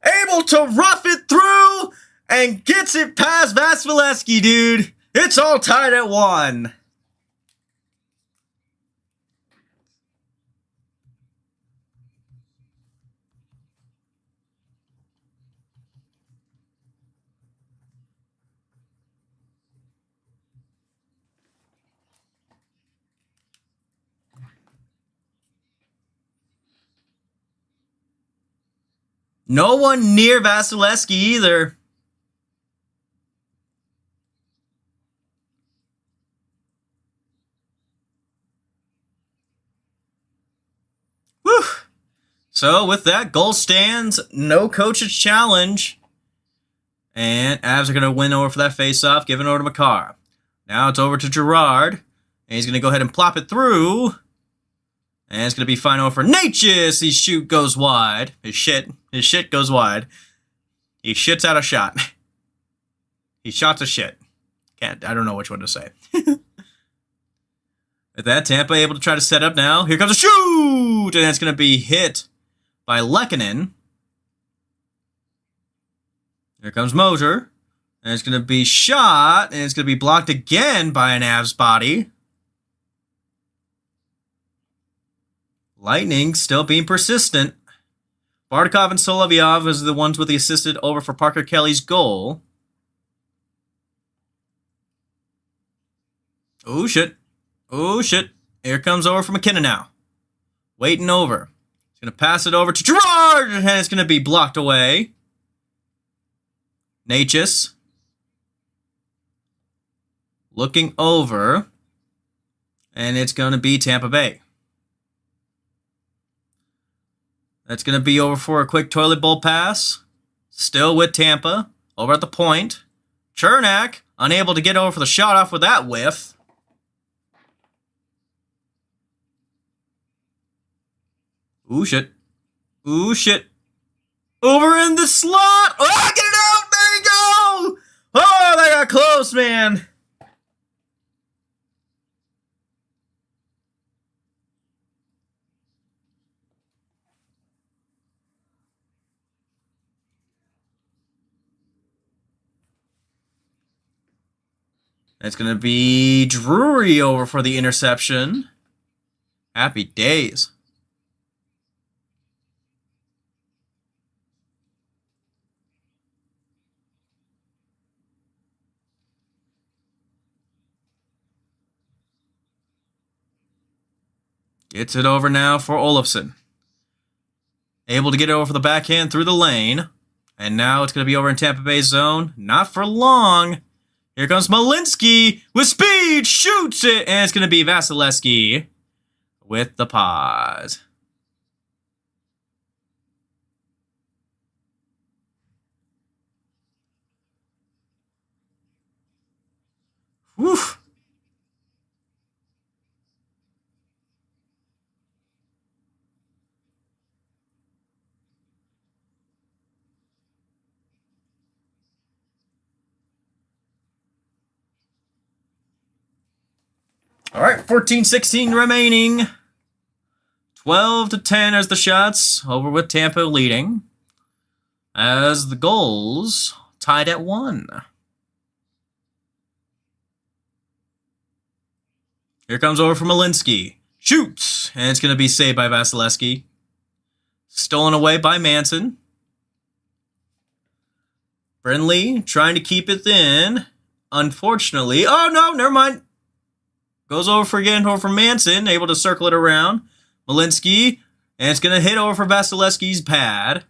Speaker 1: Able to rough it through and gets it past Vasilevsky, dude. It's all tied at 1. No one near Vasilevsky either. So with that, goal stands, no coach's challenge. And Avs are going to win over for that face-off, giving over to Makar. Now it's over to Gerard. And he's going to go ahead and plop it through. And it's going to be fine over for Natchez. His shoot goes wide. His shit goes wide. He shits out a shot. He shots a shit. I don't know which one to say. With that, Tampa able to try to set up now. Here comes a shoot! And it's going to be hit by Lehkonen. Here comes Moser. And it's going to be shot. And it's going to be blocked again by an Avs body. Lightning still being persistent. Bardakov and Solovyov is the ones with the assisted over for Parker Kelly's goal. Oh, shit. Oh, shit. Here comes over for McKinnon now. Waiting over. He's going to pass it over to Gerard, and it's going to be blocked away. Natchez. Looking over. And it's going to be Tampa Bay. That's going to be over for a quick toilet bowl pass. Still with Tampa. Over at the point. Chernak, unable to get over for the shot off with that whiff. Ooh, shit. Ooh, shit. Over in the slot. Oh, get it out. There you go. Oh, that got close, man. That's going to be Drury over for the interception. Happy days. Gets it over now for Olofsson. Able to get it over for the backhand through the lane. And now it's going to be over in Tampa Bay's zone. Not for long. Here comes Malinsky with speed. Shoots it. And it's going to be Vasilevsky with the pause. Whew. All right, 14-16 remaining. 12-10 as the shots. Over with Tampa leading. As the goals tied at 1. Here comes over from Malinsky. Shoots. And it's going to be saved by Vasilevsky. Stolen away by Manson. Brindley trying to keep it in. Unfortunately. Oh, no, never mind. Goes over for again over for Manson. Able to circle it around. Malinsky. And it's going to hit over for Vasilevsky's pad.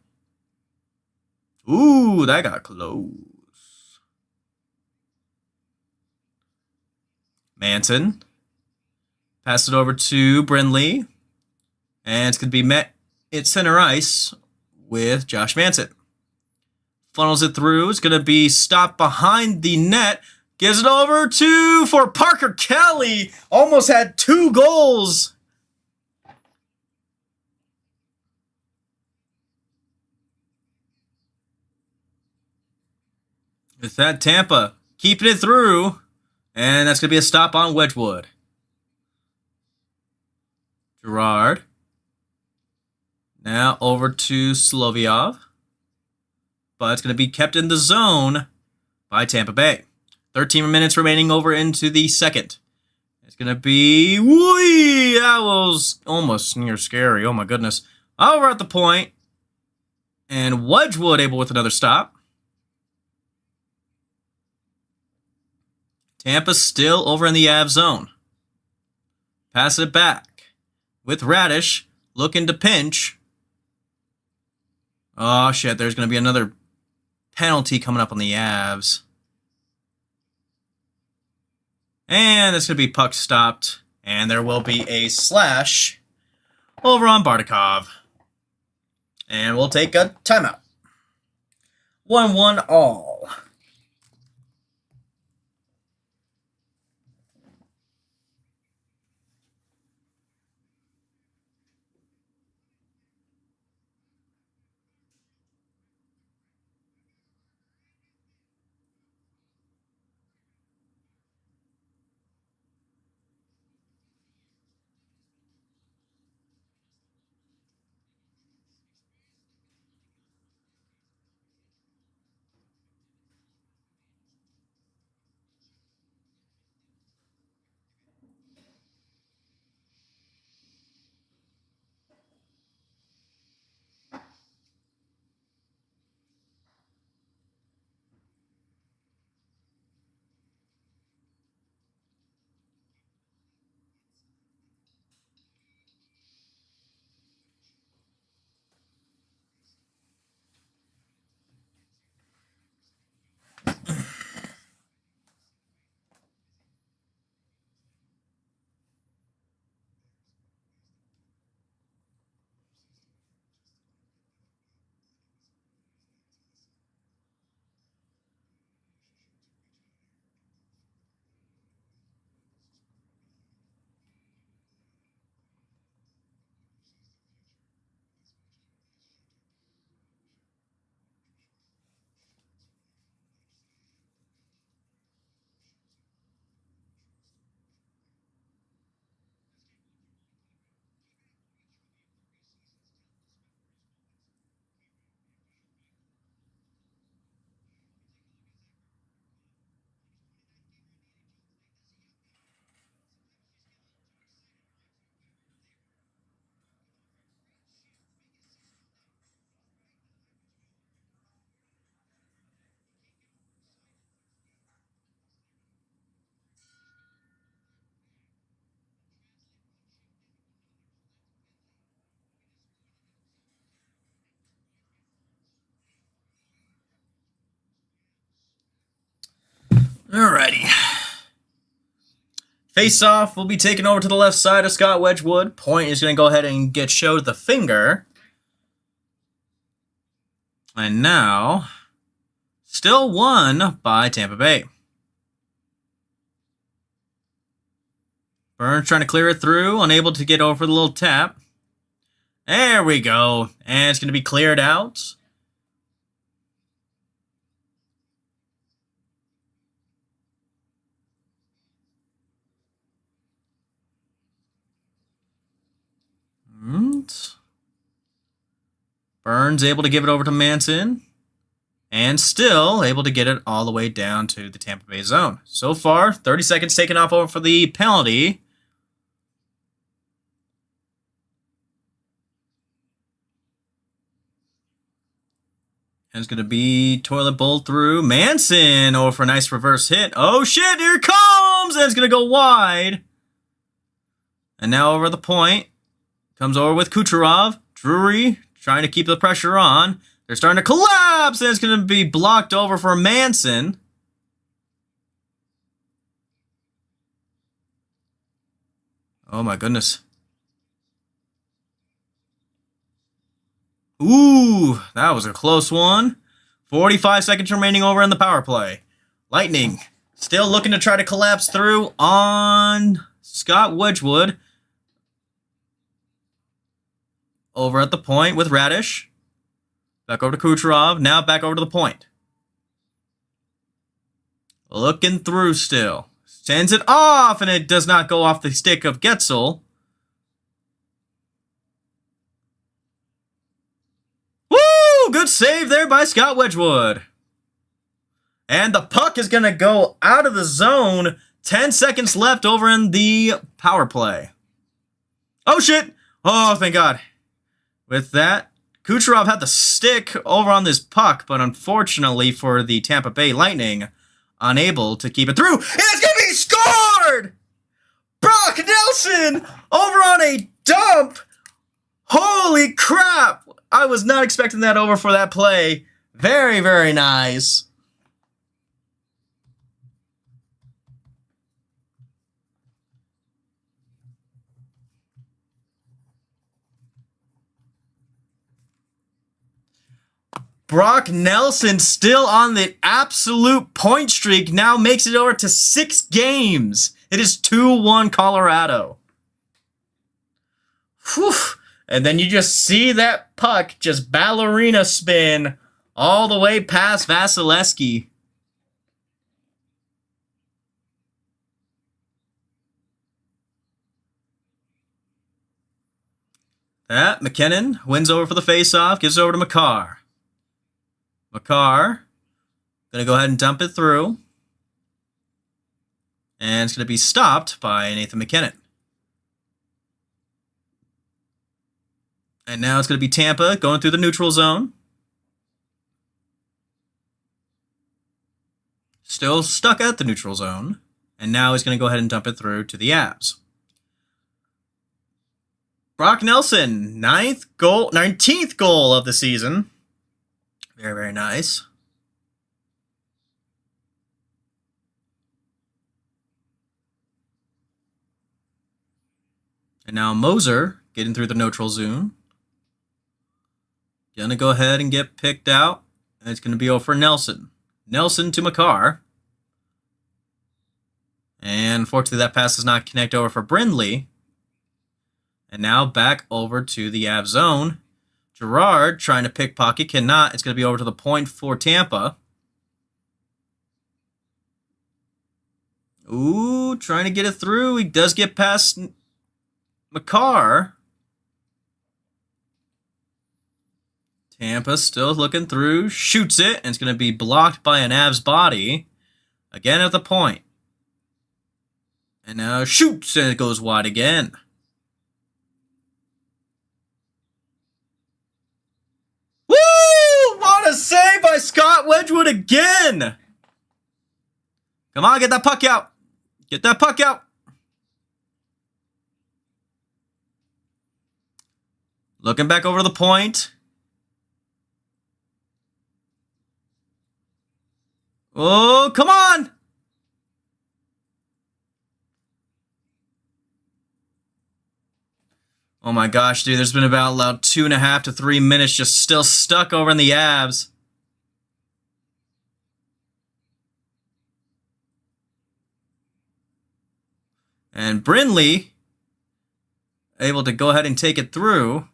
Speaker 1: Ooh, that got close. Manson. Pass it over to Brindley. And it's going to be met at center ice with Josh Manson. Funnels it through. It's going to be stopped behind the net. Gives it over for Parker Kelly. Almost had 2 goals. With that, Tampa keeping it through. And that's going to be a stop on Wedgwood. Gerard. Now over to Solovyov. But it's going to be kept in the zone by Tampa Bay. 13 minutes remaining over into the second. It's going to be... Whee! That was almost near scary. Oh, my goodness. Over at the point. And Wedgwood able with another stop. Tampa still over in the Av zone. Pass it back. With Radish looking to pinch. Oh, shit. There's going to be another penalty coming up on the Avs. And it's going to be puck stopped. And there will be a slash over on Bardakov. And we'll take a timeout. 1-1 all. Alrighty. Face off will be taken over to the left side of Scott Wedgwood. Point is going to go ahead and get showed the finger. And now, still won by Tampa Bay. Burns trying to clear it through, unable to get over the little tap. There we go. And it's going to be cleared out. Burns able to give it over to Manson. And still able to get it all the way down to the Tampa Bay zone. So far, 30 seconds taken off over for the penalty. And it's going to be toilet bowl through. Manson over for a nice reverse hit. Oh shit, here it comes! And it's going to go wide. And now over the point. Comes over with Kucherov. Drury trying to keep the pressure on. They're starting to collapse, and it's going to be blocked over for Manson. Oh my goodness. Ooh, that was a close one. 45 seconds remaining over in the power play. Lightning still looking to try to collapse through on Scott Wedgwood. Over at the point with Radish. Back over to Kucherov. Now back over to the point. Looking through still. Sends it off, and it does not go off the stick of Getzel. Woo! Good save there by Scott Wedgwood. And the puck is going to go out of the zone. 10 seconds left over in the power play. Oh, shit. Oh, thank God. With that, Kucherov had the stick over on this puck, but unfortunately for the Tampa Bay Lightning, unable to keep it through. And it's going to be scored! Brock Nelson over on a dump. Holy crap! I was not expecting that over for that play. Very, very nice. Brock Nelson still on the absolute point streak. Now makes it over to 6 games. It is 2-1 Colorado. Whew. And then you just see that puck just ballerina spin all the way past Vasilevsky. McKinnon wins over for the faceoff, gives it over to Makar. Makar, going to go ahead and dump it through. And it's going to be stopped by Nathan McKinnon. And now it's going to be Tampa going through the neutral zone. Still stuck at the neutral zone. And now he's going to go ahead and dump it through to the Avs. Brock Nelson, 19th goal of the season. Very, very nice. And now Moser getting through the neutral zone. Going to go ahead and get picked out. And it's going to be over for Nelson. Nelson to Makar. And unfortunately that pass does not connect over for Brindley. And now back over to the Av zone. Gerard trying to pickpocket, cannot. It's going to be over to the point for Tampa. Ooh, trying to get it through. He does get past Makar. Tampa still looking through, shoots it, and it's going to be blocked by an Avs body. Again at the point. And now shoots, and it goes wide again. What a save by Scott Wedgwood again! Come on, get that puck out. Get that puck out. Looking back over the point. Oh, come on! Oh my gosh, dude, there's been about 2.5 to 3 minutes just still stuck over in the Avs. And Brindley able to go ahead and take it through.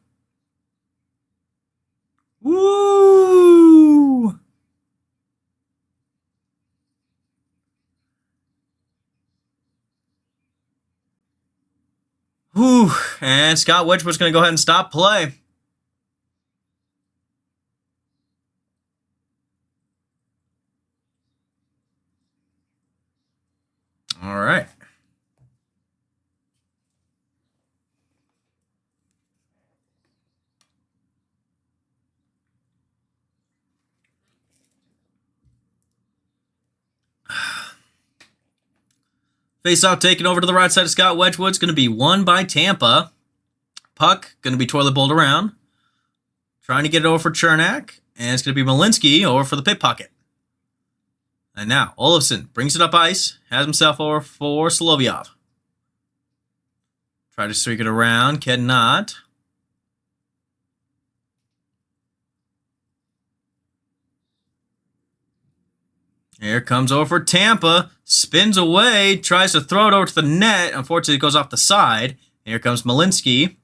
Speaker 1: Woo! Whew. And Scott Wedgwood's going to go ahead and stop play. All right. Face-off taken over to the right side of Scott Wedgwood's going to be won by Tampa. Puck going to be toilet bowled around. Trying to get it over for Chernak. And it's going to be Malinsky over for the pickpocket. And now Olofsson brings it up ice. Has himself over for Solovyov. Try to streak it around. Cannot. Here comes over for Tampa. Spins away. Tries to throw it over to the net. Unfortunately, it goes off the side. Here comes Malinsky.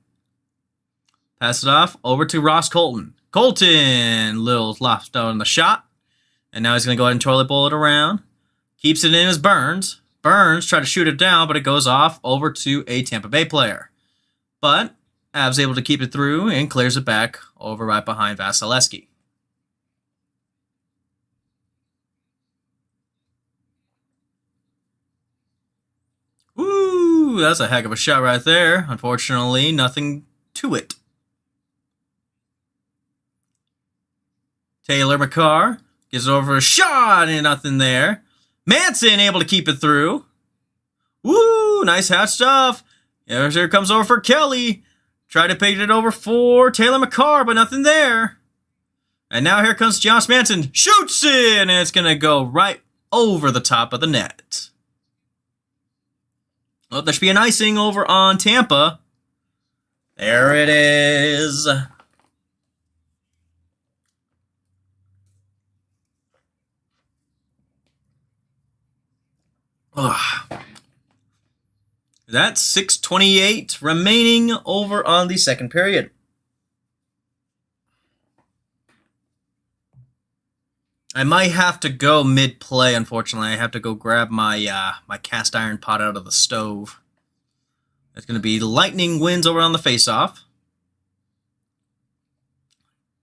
Speaker 1: Pass it off over to Ross Colton. Colton, little loft out on the shot. And now he's going to go ahead and toilet bowl it around. Keeps it in as Burns. Burns tried to shoot it down, but it goes off over to a Tampa Bay player. But Av's able to keep it through and clears it back over right behind Vasilevsky. Woo! That's a heck of a shot right there. Unfortunately, nothing to it. Taylor Makar gives it over a shot and nothing there. Manson able to keep it through. Woo! Nice half stuff. Here comes over for Kelly. Tried to pick it over for Taylor Makar, but nothing there. And now here comes Josh Manson. Shoots it, and it's going to go right over the top of the net. Well, there should be an icing over on Tampa. There it is. Ugh. That's 6:28 remaining over on the second period. I might have to go mid-play, unfortunately. I have to go grab my my cast iron pot out of the stove. It's going to be Lightning wins over on the face-off.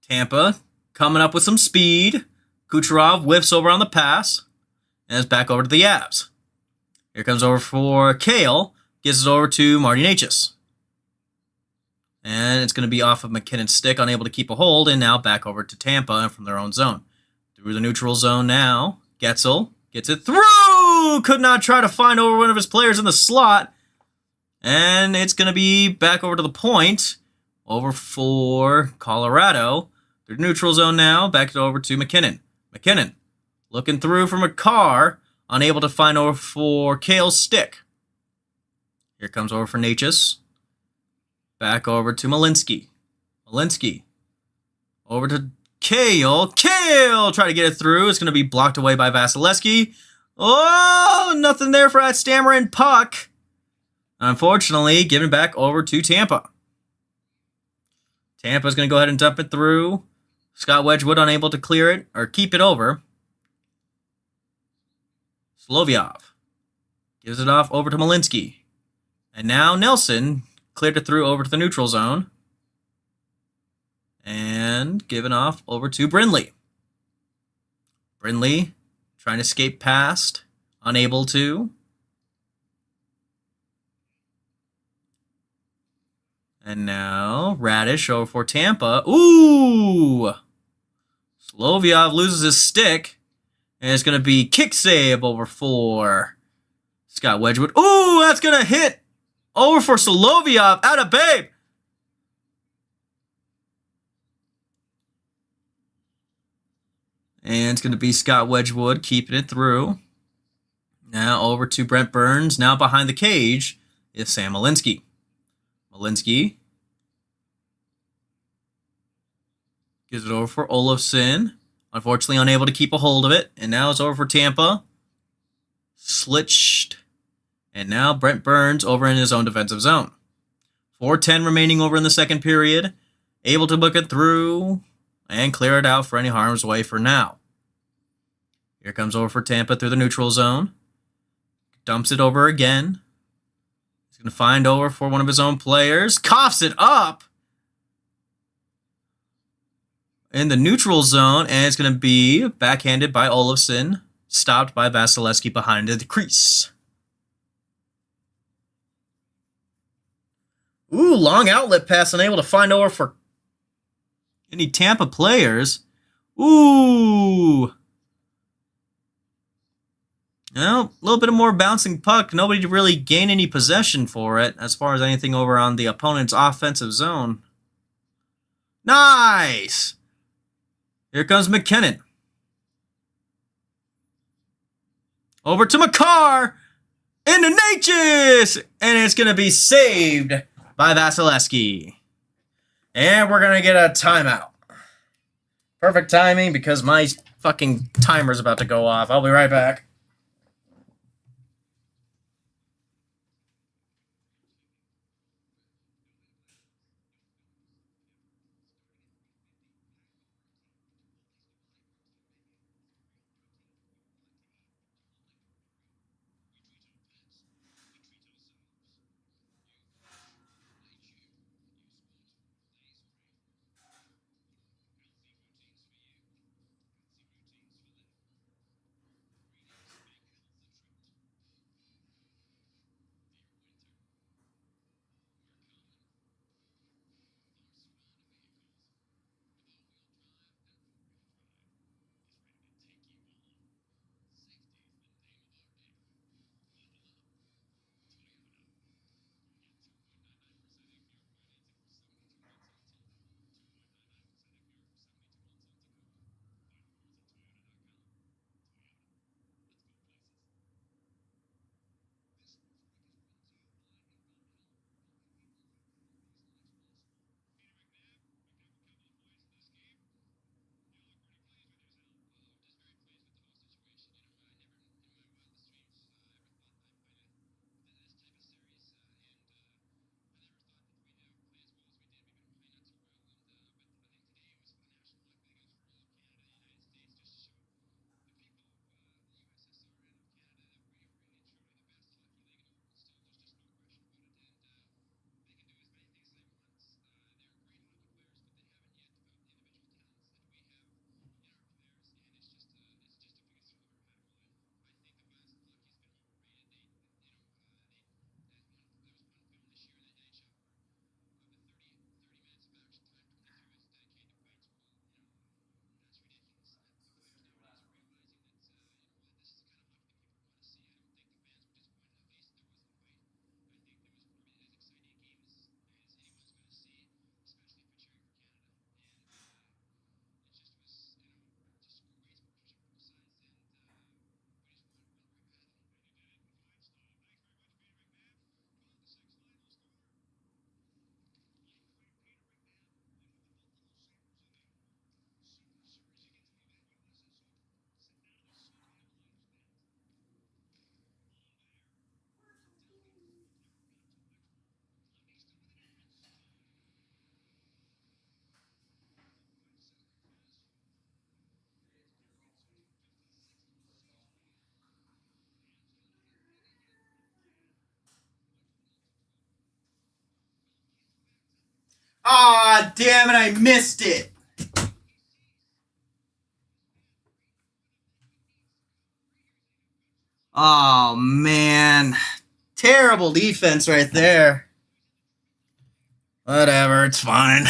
Speaker 1: Tampa coming up with some speed. Kucherov whiffs over on the pass. And it's back over to the Avs. Here comes over for Kale. Gives it over to Marty Necas. And it's going to be off of McKinnon's stick, unable to keep a hold, and now back over to Tampa from their own zone. Through the neutral zone now. Getzel gets it through! Could not try to find over one of his players in the slot. And it's going to be back over to the point. Over for Colorado. Through the neutral zone now. Back over to McKinnon. McKinnon looking through from a car. Unable to find over for Kale's stick. Here comes over for Necas. Back over to Malinsky. Malinsky. Over to Kale. Kale! Try to get it through. It's going to be blocked away by Vasilevsky. Oh, nothing there for that stammering puck. Unfortunately, given back over to Tampa. Tampa's going to go ahead and dump it through. Scott Wedgwood unable to clear it or keep it over. Slovyov gives it off over to Malinsky. And now Nelson cleared it through over to the neutral zone. And given off over to Brindley. Brindley trying to escape past. Unable to. And now Radish over for Tampa. Ooh! Slovyov loses his stick. And it's going to be kick save over for Scott Wedgwood. Ooh, that's going to hit over for Slovyov. Out of babe. And it's going to be Scott Wedgwood keeping it through. Now over to Brent Burns. Now behind the cage is Sam Malinsky. Malinsky gives it over for Olofsson. Unfortunately, unable to keep a hold of it. And now it's over for Tampa. Slitched. And now Brent Burns over in his own defensive zone. 4:10 remaining over in the second period. Able to book it through and clear it out for any harm's way for now. Here comes over for Tampa through the neutral zone. Dumps it over again. He's going to find over for one of his own players. Coughs it up in the neutral zone, and it's going to be backhanded by Olofsson, stopped by Vasilevsky behind the crease. Ooh, long outlet pass, unable to find over for any Tampa players. Ooh. Well, a little bit of more bouncing puck. Nobody to really gain any possession for it as far as anything over on the opponent's offensive zone. Nice! Here comes McKinnon. Over to Makar. Into Necas! And it's going to be saved by Vasilevsky. And we're going to get a timeout. Perfect timing because my fucking timer's about to go off. I'll be right back. Ah, damn it, I missed it. Oh, man. Terrible defense right there. Whatever, it's fine.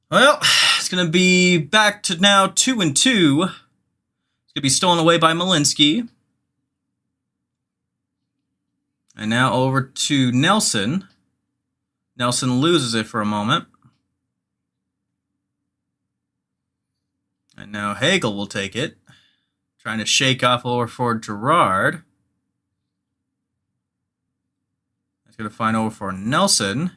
Speaker 1: Well, it's going to be back to now 2-2. It's going to be stolen away by Malinsky. And now over to Nelson. Nelson loses it for a moment. And now Hagel will take it. Trying to shake off over for Gerard. He's going to find over for Nelson.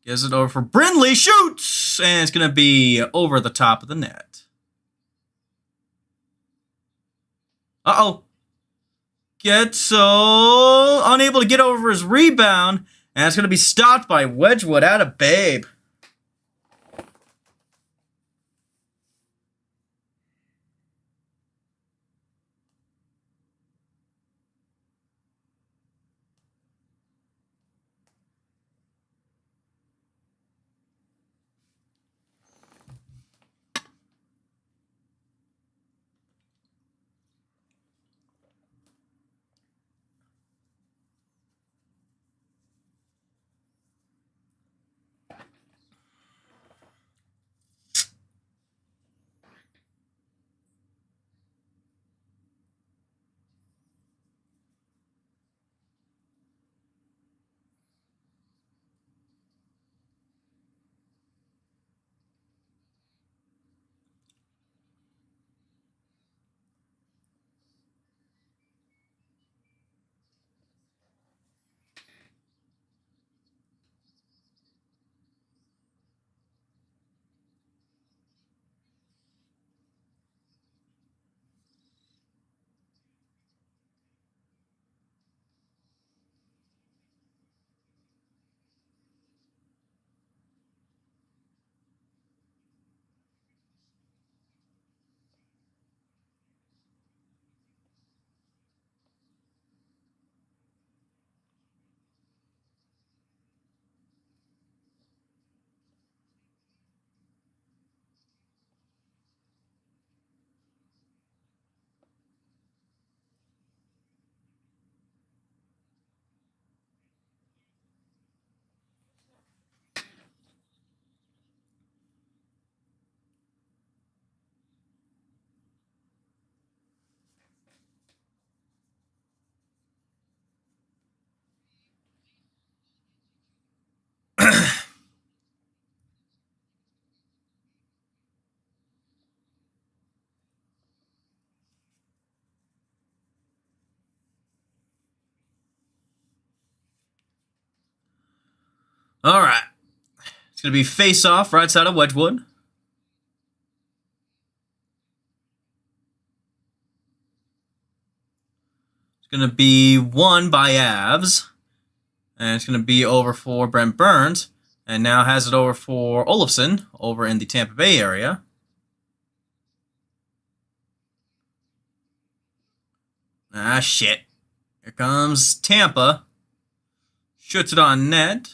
Speaker 1: Gives it over for Brindley. Shoots! And it's going to be over the top of the net. Uh-oh. Gets so unable to get over his rebound. And it's going to be stopped by Wedgwood. Atta babe. All right. It's going to be face-off right side of Wedgwood. It's going to be won by Avs. And it's going to be over for Brent Burns. And now has it over for Olofsson over in the Tampa Bay area. Ah, shit. Here comes Tampa. Shoots it on net.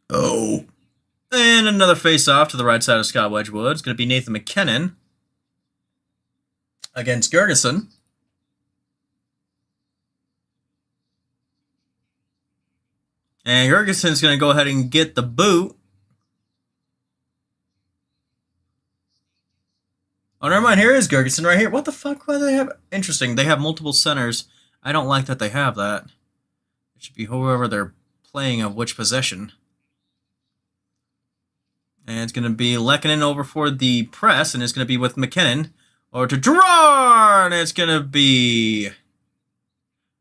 Speaker 1: Oh. And another face-off to the right side of Scott Wedgwood. It's going to be Nathan McKinnon against Gergensen. And Gergensen's going to go ahead and get the boot. Oh, never mind. Here is Gergensen right here. What the fuck? Why do they have... Interesting. They have multiple centers. I don't like that they have that. It should be whoever they're playing of which possession. And it's going to be Lehkonen over for the press, and it's going to be with McKinnon. Over to Gerard, and it's going to be... Where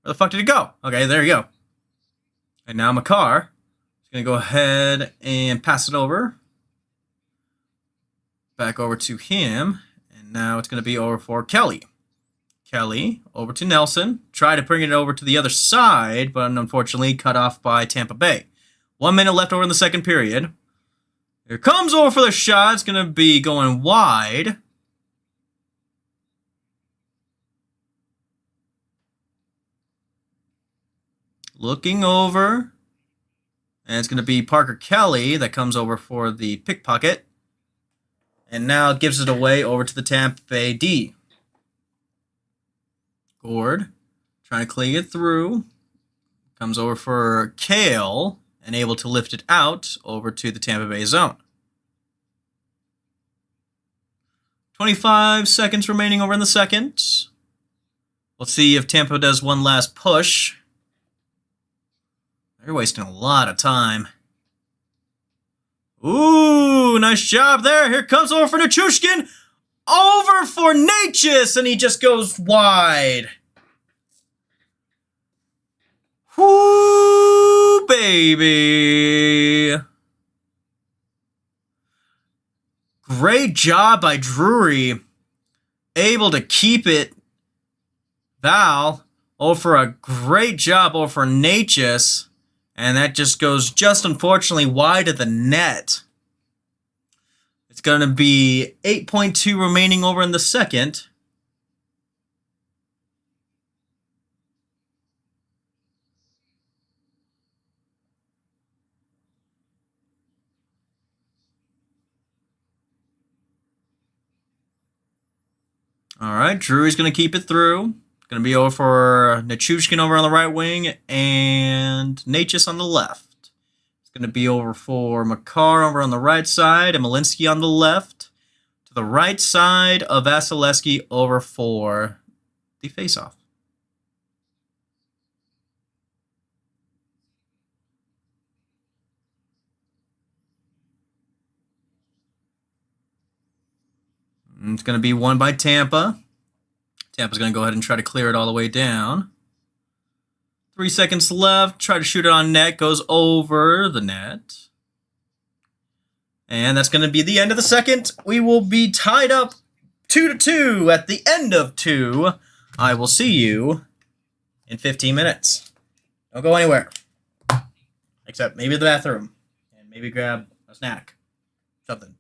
Speaker 1: the fuck did it go? Okay, there you go. And now Makar is going to go ahead and pass it over. Back over to him. And now it's going to be over for Kelly. Kelly over to Nelson. Try to bring it over to the other side, but unfortunately cut off by Tampa Bay. 1 minute left over in the second period. Here comes over for the shot. It's going to be going wide. Looking over. And it's going to be Parker Kelly that comes over for the pickpocket. And now gives it away over to the Tampa Bay D. Gord trying to clean it through. Comes over for Kale and able to lift it out over to the Tampa Bay zone. 25 seconds remaining over in the second. We'll see if Tampa does one last push. They're wasting a lot of time. Ooh, nice job there. Here comes over for Nichushkin. Over for Natchez, and he just goes wide. Whoo, baby. Great job by Drury. Able to keep it. Val, over for a great job over for Natchez. And that just goes just unfortunately wide of the net. It's going to be 8.2 remaining over in the second. All right, Drury's going to keep it through. Going to be over for Nichushkin over on the right wing and Natchez on the left. It's going to be over for Makar over on the right side and Malinsky on the left. To the right side of Vasilevsky over for the faceoff. And it's going to be won by Tampa. Tampa's going to go ahead and try to clear it all the way down. 3 seconds left. Try to shoot it on net. Goes over the net. And that's going to be the end of the second. We will be tied up 2-2 at the end of 2. I will see you in 15 minutes. Don't go anywhere. Except maybe the bathroom. And maybe grab a snack. Something.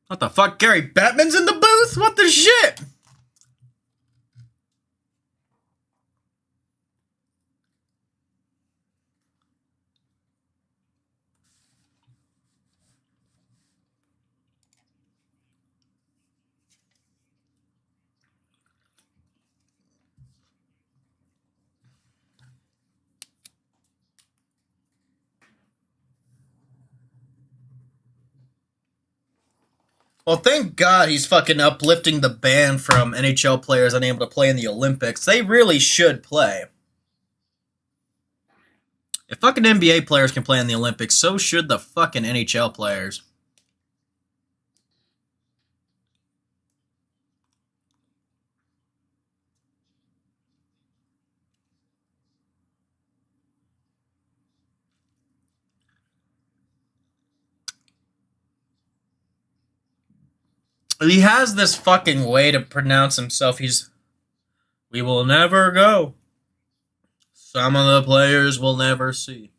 Speaker 1: What the fuck? Gary Bettman's in the booth? What the shit? Well, thank God he's fucking uplifting the ban from NHL players unable to play in the Olympics. They really should play. If fucking NBA players can play in the Olympics, so should the fucking NHL players. He has this fucking way to pronounce himself. We will never go. Some of the players will never see.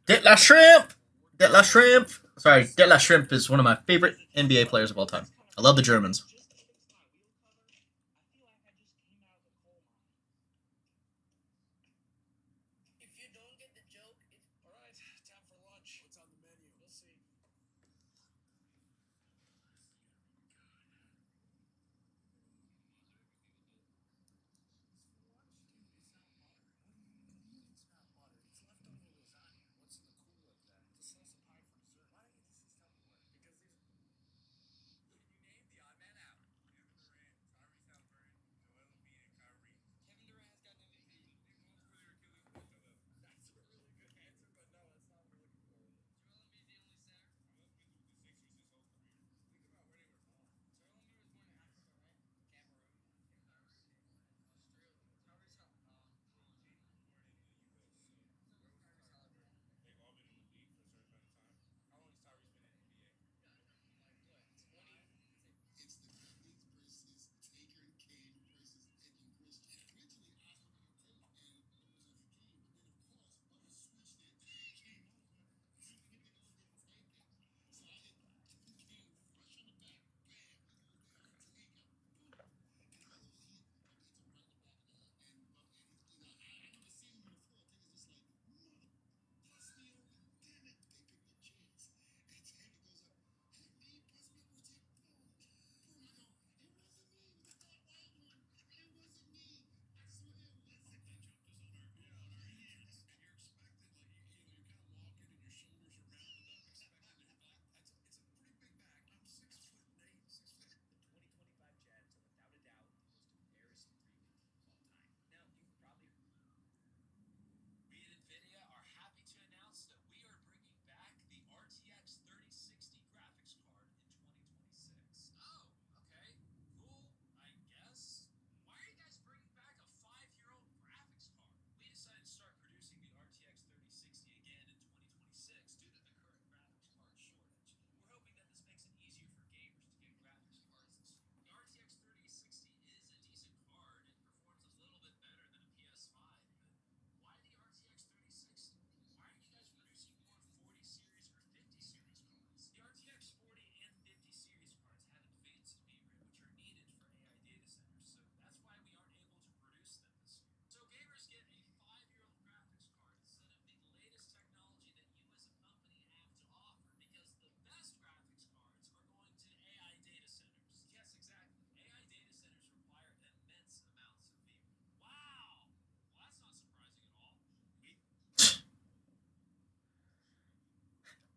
Speaker 1: Det La Shrimp! Det La Shrimp! Sorry, Det La Shrimp is one of my favorite NBA players of all time. I love the Germans.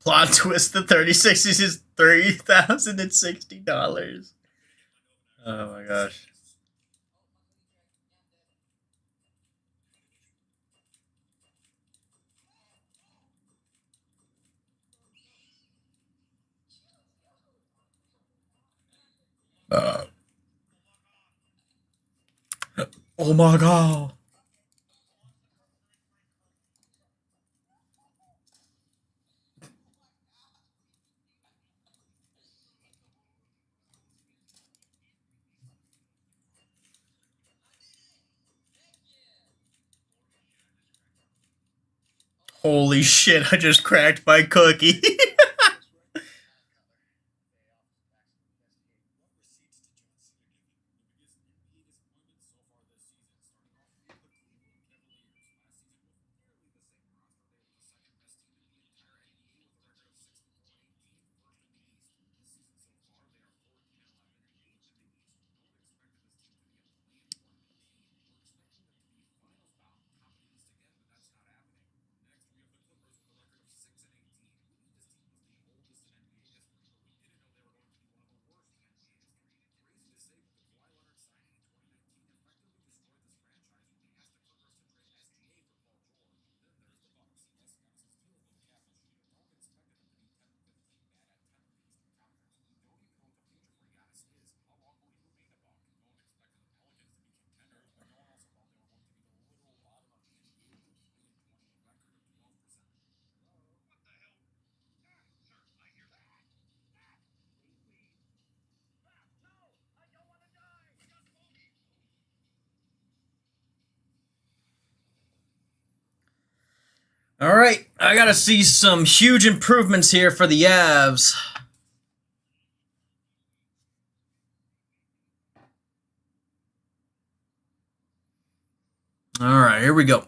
Speaker 1: Plot twist: the 3060 is $3,060. Oh my gosh. Uh, oh my god. Holy shit, I just cracked my cookie. All right, I gotta see some huge improvements here for the Avs. All right, here we go.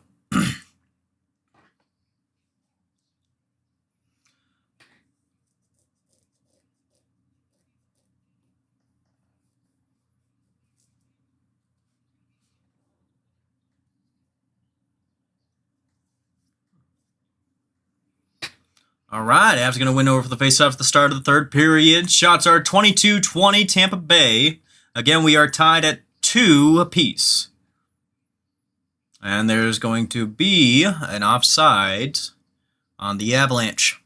Speaker 1: All right, Avs going to win over for the faceoff at the start of the third period. Shots are 22-20 Tampa Bay. Again, we are tied at 2 apiece. And there's going to be an offside on the Avalanche.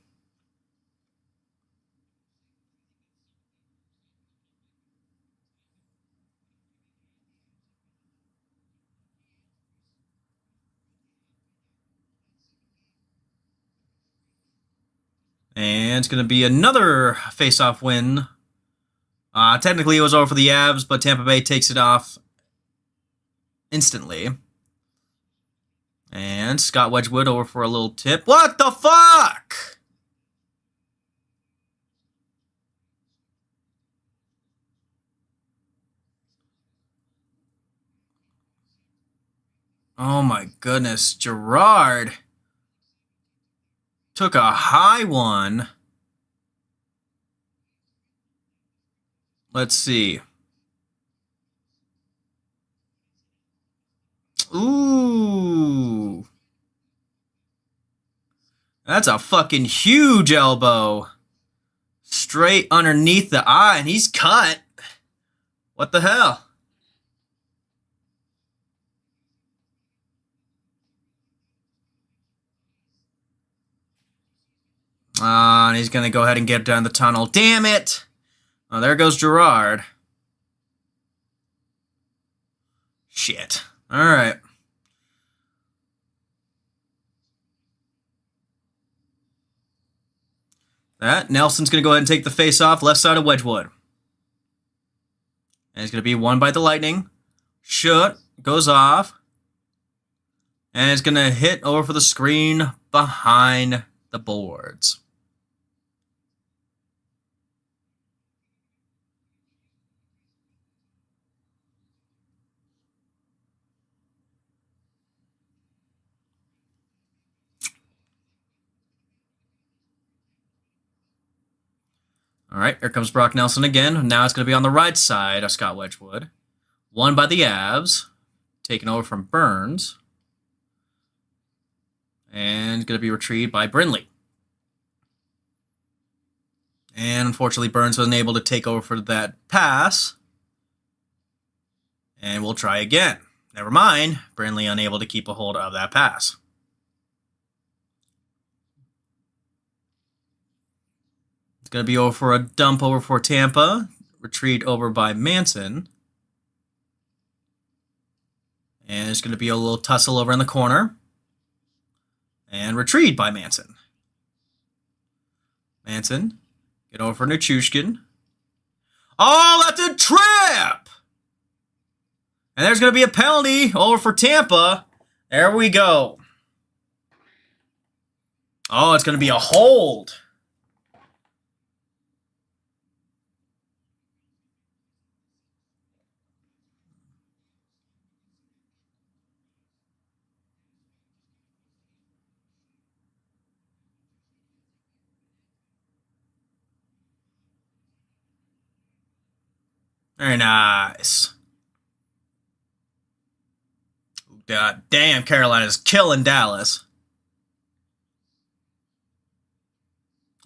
Speaker 1: And it's going to be another face-off win. Technically, it was over for the Avs, but Tampa Bay takes it off instantly. And Scott Wedgwood over for a little tip. What the fuck? Oh my goodness, Gerard took a high one. Let's see. Ooh. That's a fucking huge elbow. Straight underneath the eye, and he's cut. What the hell? And he's going to go ahead and get down the tunnel. Damn it. Oh, there goes Gerard. Shit. All right. Nelson's going to go ahead and take the face off left side of Wedgwood. And it's going to be won by the Lightning. Shoot. Goes off. And it's going to hit over for the screen behind the boards. All right, here comes Brock Nelson again. Now it's going to be on the right side of Scott Wedgwood. Won by the Avs. Taken over from Burns. And going to be retrieved by Brindley. And unfortunately, Burns wasn't able to take over for that pass. And we'll try again. Never mind. Brindley unable to keep a hold of that pass. It's going to be over for a dump over for Tampa. Retreat over by Manson. And it's going to be a little tussle over in the corner. And retrieved by Manson. Manson. Get over for Nichushkin. Oh, that's a trip! And there's going to be a penalty over for Tampa. There we go. Oh, it's going to be a hold. Very nice. God damn, Carolina's killing Dallas.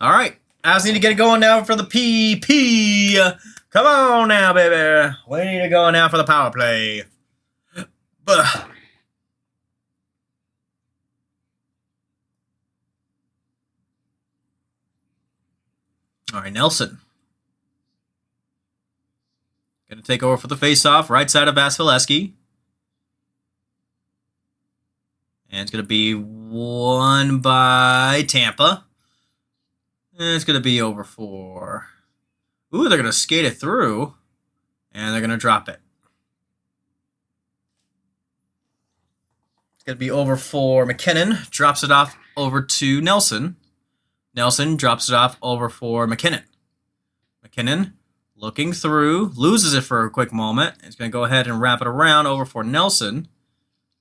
Speaker 1: All right. I just need to get it going now for the PP. Come on now, baby. We need to go now for the power play. All right, Nelson. Going to take over for the face-off, right side of Vasilevsky. And it's going to be won by Tampa. And it's going to be over for... Ooh, they're going to skate it through. And they're going to drop it. It's going to be over for McKinnon. Drops it off over to Nelson. Nelson drops it off over for McKinnon. McKinnon looking through. Loses it for a quick moment. It's going to go ahead and wrap it around over for Nelson.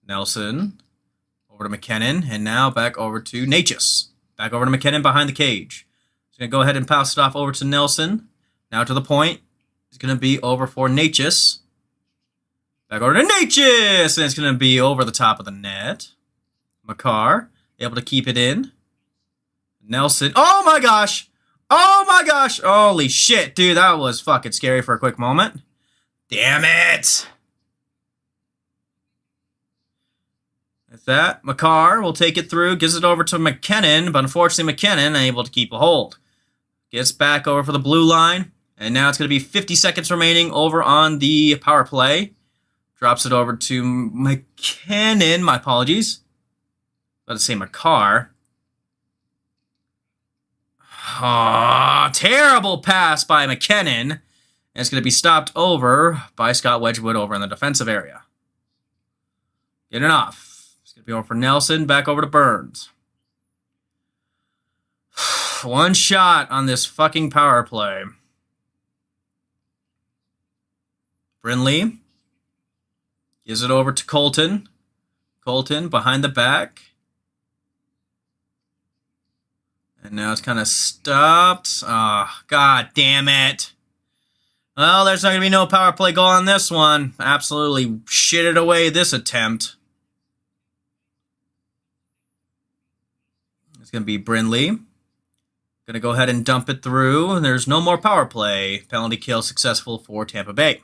Speaker 1: Nelson over to McKinnon. And now back over to Natchez. Back over to McKinnon behind the cage. He's going to go ahead and pass it off over to Nelson. Now to the point. It's going to be over for Natchez. Back over to Natchez. And it's going to be over the top of the net. Makar able to keep it in. Nelson. Oh my gosh. Oh my gosh. Holy shit, dude. That was fucking scary for a quick moment. Damn it. With that, Makar will take it through. Gives it over to McKinnon. But unfortunately, McKinnon unable to keep a hold. Gets back over for the blue line. And now it's going to be 50 seconds remaining over on the power play. Drops it over to McKinnon. My apologies. I was about to say Makar. Oh, terrible pass by McKinnon. And it's going to be stopped over by Scott Wedgwood over in the defensive area. Get it off. It's going to be over for Nelson. Back over to Burns. One shot on this fucking power play. Brindley gives it over to Colton. Colton behind the back. And now it's kind of stopped. Oh, god damn it. Well, there's not going to be no power play goal on this one. Absolutely shitted away this attempt. It's going to be Brindley. Going to go ahead and dump it through. And there's no more power play. Penalty kill successful for Tampa Bay.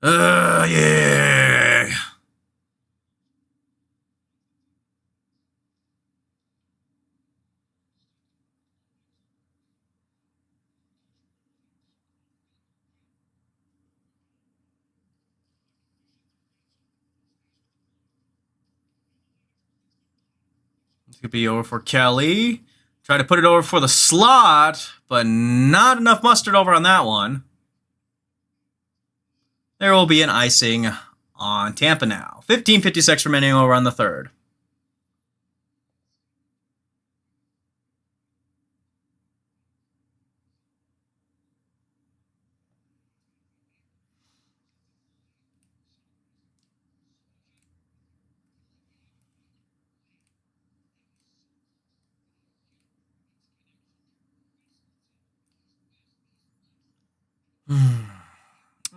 Speaker 1: Yeah. This could be over for Kelly. Try to put it over for the slot, but not enough mustard over on that one. There will be an icing on Tampa now. 15:56 remaining over on the third.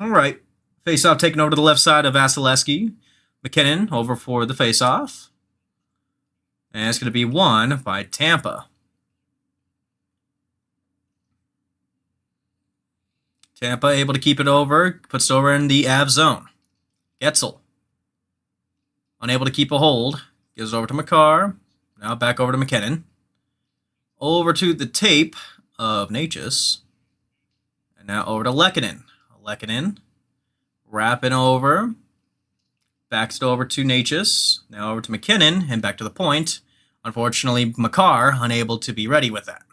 Speaker 1: All right. Face-off taken over to the left side of Vasilevsky. McKinnon over for the face-off. And it's going to be won by Tampa. Tampa able to keep it over, puts it over in the Av zone. Getzel, unable to keep a hold, gives it over to McCarr. Now back over to McKinnon. Over to the tape of Natchez. And now over to Lehkonen. Lehkonen, wrapping over. Backs it over to Natchez. Now over to McKinnon, and back to the point. Unfortunately, McCarr unable to be ready with that.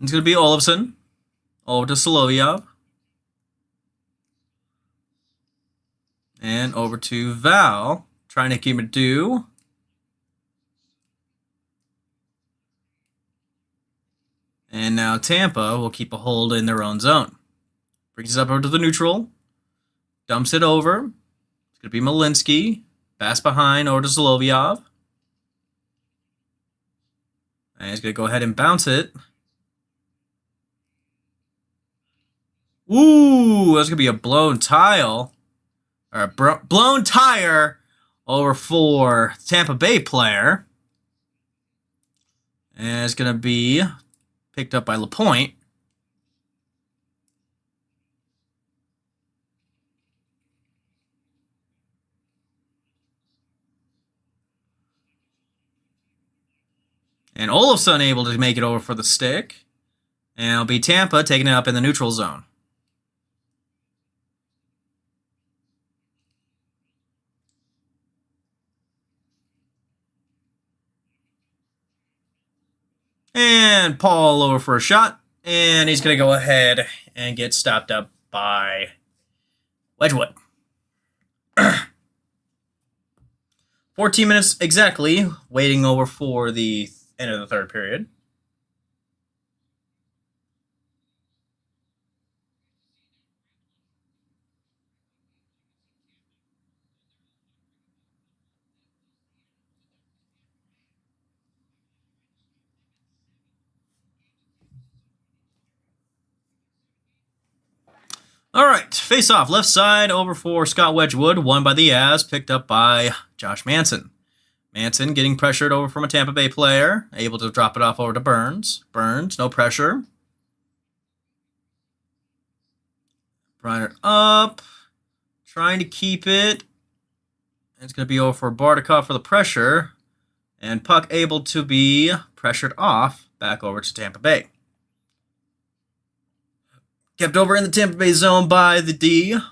Speaker 1: It's going to be Olofsson. Over to Solovyov. And over to Val. Trying to keep it due. And now Tampa will keep a hold in their own zone. Brings it up over to the neutral. Dumps it over. It's going to be Malinsky. Pass behind over to Solovyov. And he's going to go ahead and bounce it. Ooh, that's going to be a blown tile. Or a blown tire over for Tampa Bay player. And it's going to be picked up by LaPointe. And Olofsson able to make it over for the stick. And it'll be Tampa taking it up in the neutral zone. And Paul over for a shot. And he's going to go ahead and get stopped up by Wedgwood. 14 minutes exactly, waiting over for the end of the third period. All right, face off, left side over for Scott Wedgwood, won by the Avs, picked up by Josh Manson. Manson getting pressured over from a Tampa Bay player, able to drop it off over to Burns. Burns, no pressure. Bryner up, trying to keep it. It's going to be over for Bardakov for the pressure. And puck able to be pressured off, back over to Tampa Bay. Kept over in the Tampa Bay zone by the D. A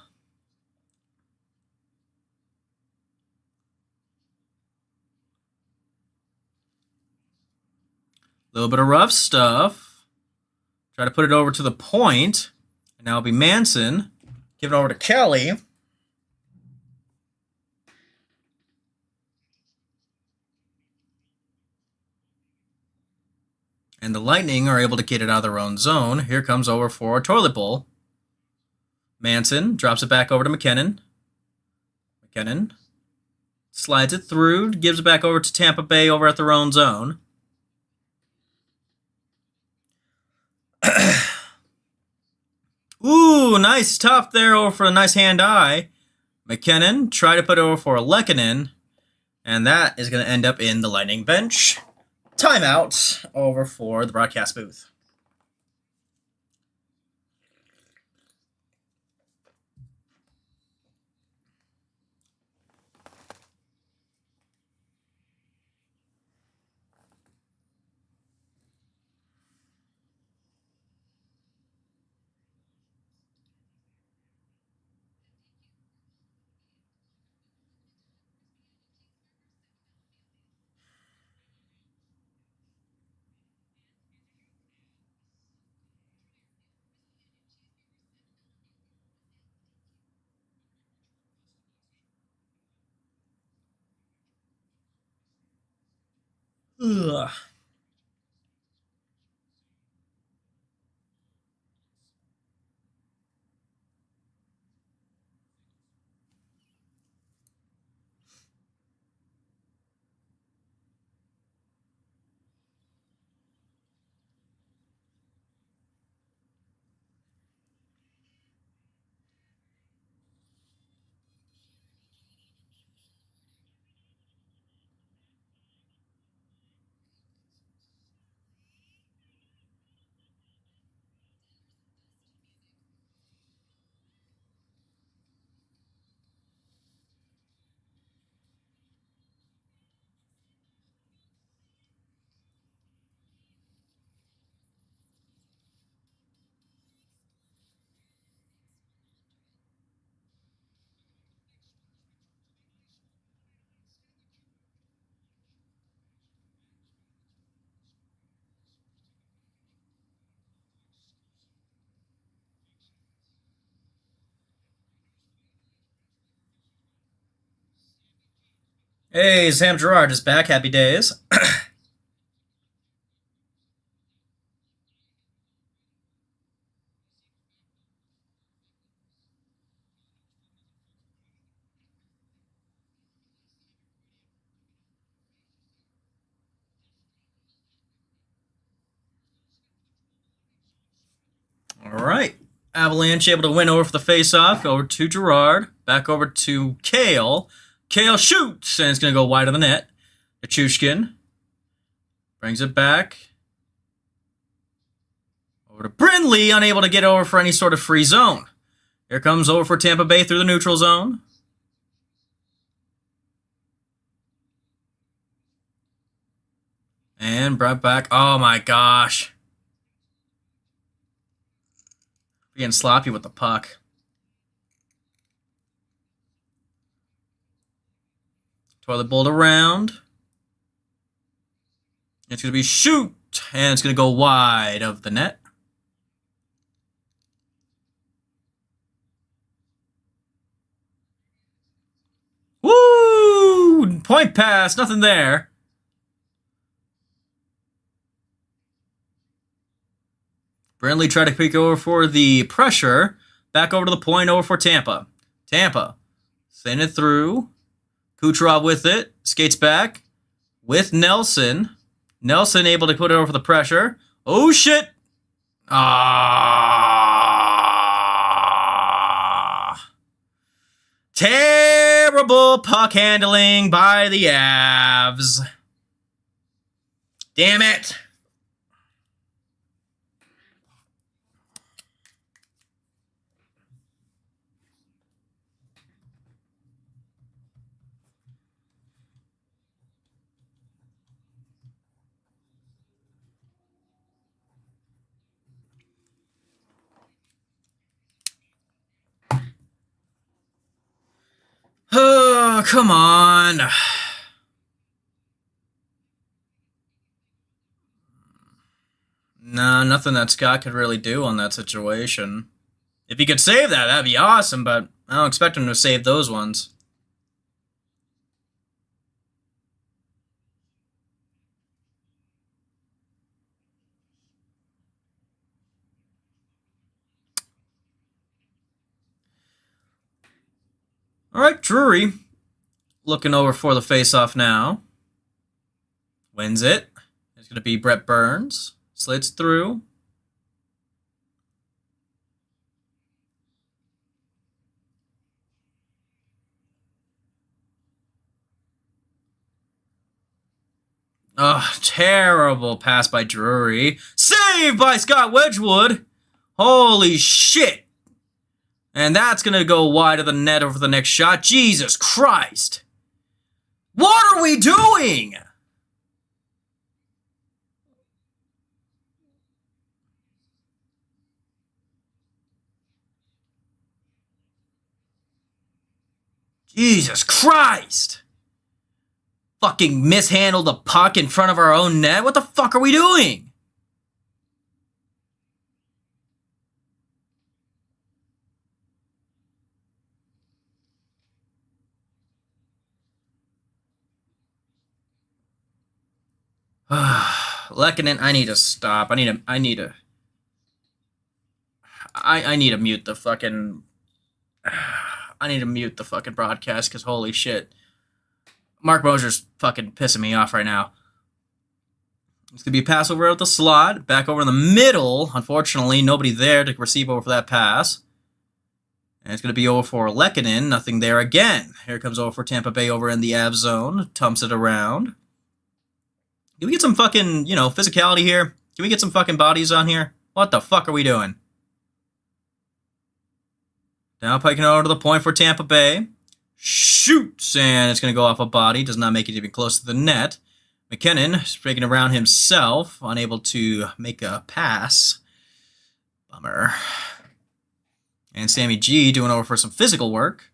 Speaker 1: little bit of rough stuff. Try to put it over to the point. And now it'll be Manson. Give it over to Kelly. And the Lightning are able to get it out of their own zone. Here comes over for a toilet bowl. Manson drops it back over to McKinnon. McKinnon slides it through, gives it back over to Tampa Bay over at their own zone. Ooh, nice stop there over for a nice hand-eye. McKinnon try to put it over for Lehkonen, and that is going to end up in the Lightning bench. Timeout over for the broadcast booth. Ugh. Hey, Sam Gerard is back. Happy days. All right. Avalanche able to win over for the face-off. Over to Gerard. Back over to Kale. Kale shoots, and it's going to go wide of the net. Achushkin brings it back. Over to Brindley, unable to get over for any sort of free zone. Here comes over for Tampa Bay through the neutral zone. And brought back. Oh my gosh. Being sloppy with the puck. Toilet bowl around. It's going to be shoot. And it's going to go wide of the net. Woo! Point pass. Nothing there. Brindley tried to pick over for the pressure. Back over to the point, over for Tampa. Tampa sending it through. Kucherov with it. Skates back with Nelson. Nelson able to put it over for the pressure. Oh, shit. Ah. Terrible puck handling by the Avs. Damn it. Oh, come on. No, nothing that Scott could really do on that situation. If he could save that, that'd be awesome, but I don't expect him to save those ones. All right, Drury looking over for the face-off now. Wins it. It's going to be Brett Burns. Slits through. Oh, terrible pass by Drury. Saved by Scott Wedgwood. Holy shit. And that's going to go wide of the net over the next shot. Jesus Christ. What are we doing? Jesus Christ. Fucking mishandled the puck in front of our own net. What the fuck are we doing? Lehkonen, I need to stop. I need to mute the fucking I need to mute the fucking broadcast because holy shit. Mark Moser's fucking pissing me off right now. It's going to be a pass over at the slot. Back over in the middle. Unfortunately, nobody there to receive over for that pass. And it's going to be over for Lehkonen. Nothing there again. Here comes over for Tampa Bay over in the Av zone. Tumps it around. Can we get some fucking, physicality here? Can we get some fucking bodies on here? What the fuck are we doing? Now piking over to the point for Tampa Bay. Shoots, and it's going to go off a body. Does not make it even close to the net. McKinnon breaking around himself, unable to make a pass. Bummer. And Sammy G doing over for some physical work.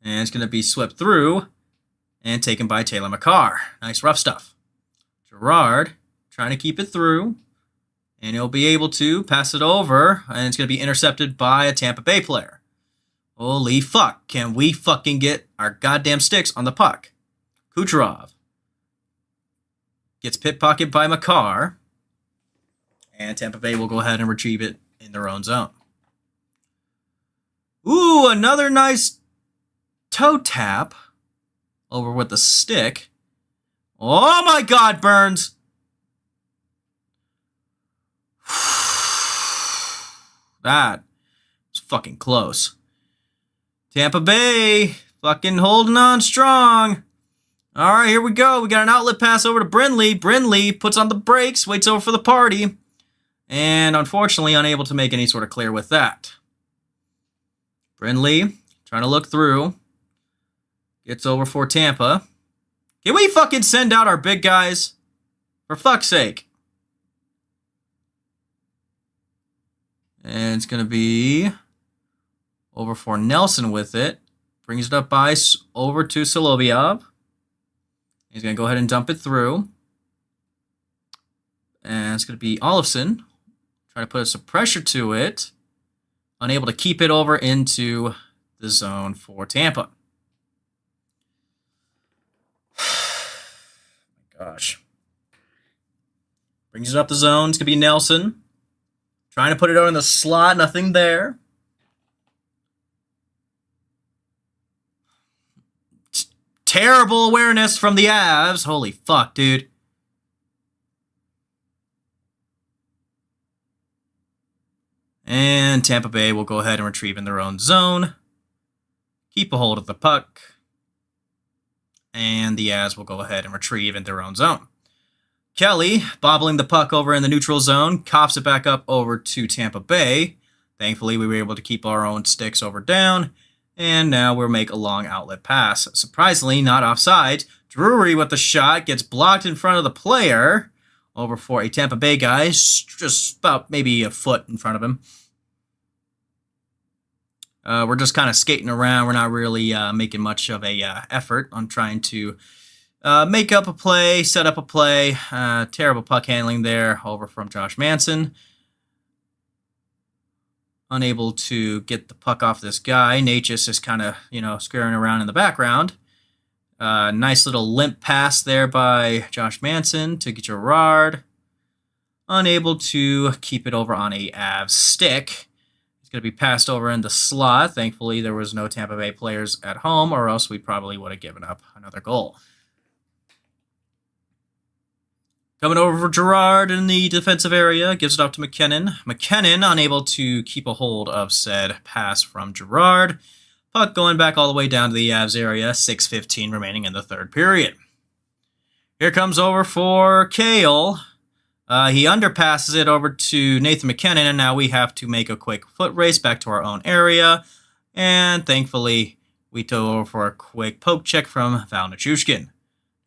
Speaker 1: And it's going to be swept through and taken by Taylor McCarr. Nice rough stuff. Gerard trying to keep it through. And he'll be able to pass it over, and it's going to be intercepted by a Tampa Bay player. Holy fuck. Can we fucking get our goddamn sticks on the puck? Kucherov gets pickpocketed by Makar. And Tampa Bay will go ahead and retrieve it in their own zone. Ooh, another nice toe tap over with the stick. Oh my God, Burns. That was fucking close. Tampa Bay fucking holding on strong. All right, here we go. We got an outlet pass over to Brindley. Brindley puts on the brakes, waits over for the party. And unfortunately, unable to make any sort of clear with that. Brindley trying to look through. Gets over for Tampa. Can we fucking send out our big guys? For fuck's sake. And it's going to be over for Nelson with it. Brings it up by over to Solovyov. He's going to go ahead and dump it through. And it's going to be Olofsson. Trying to put some pressure to it. Unable to keep it over into the zone for Tampa. Gosh. Brings it up the zone. It's going to be Nelson. Trying to put it over in the slot. Nothing there. Terrible awareness from the Avs. Holy fuck, dude. And Tampa Bay will go ahead and retrieve in their own zone. Keep a hold of the puck. And the Avs will go ahead and retrieve in their own zone. Kelly, bobbling the puck over in the neutral zone, coughs it back up over to Tampa Bay. Thankfully, we were able to keep our own sticks over down. And now we'll make a long outlet pass. Surprisingly, not offside. Drury with the shot gets blocked in front of the player. Over for a Tampa Bay guy, just about maybe a foot in front of him. We're just kind of skating around. We're not really making much of a effort on trying to make up a play, set up a play. Terrible puck handling there over from Josh Manson. Unable to get the puck off this guy. Natchez is kind of, scurrying around in the background. Nice little limp pass there by Josh Manson to Gerard. Unable to keep it over on a Avs stick. It's going to be passed over in the slot. Thankfully, there was no Tampa Bay players at home, or else we probably would have given up another goal. Coming over for Gerard in the defensive area. Gives it off to McKinnon. McKinnon unable to keep a hold of said pass from Gerard. Puck going back all the way down to the Avs area. 6:15 remaining in the third period. Here comes over for Kale. He underpasses it over to Nathan McKinnon, and now we have to make a quick foot race back to our own area. And thankfully, we took over for a quick poke check from Val Nichushkin.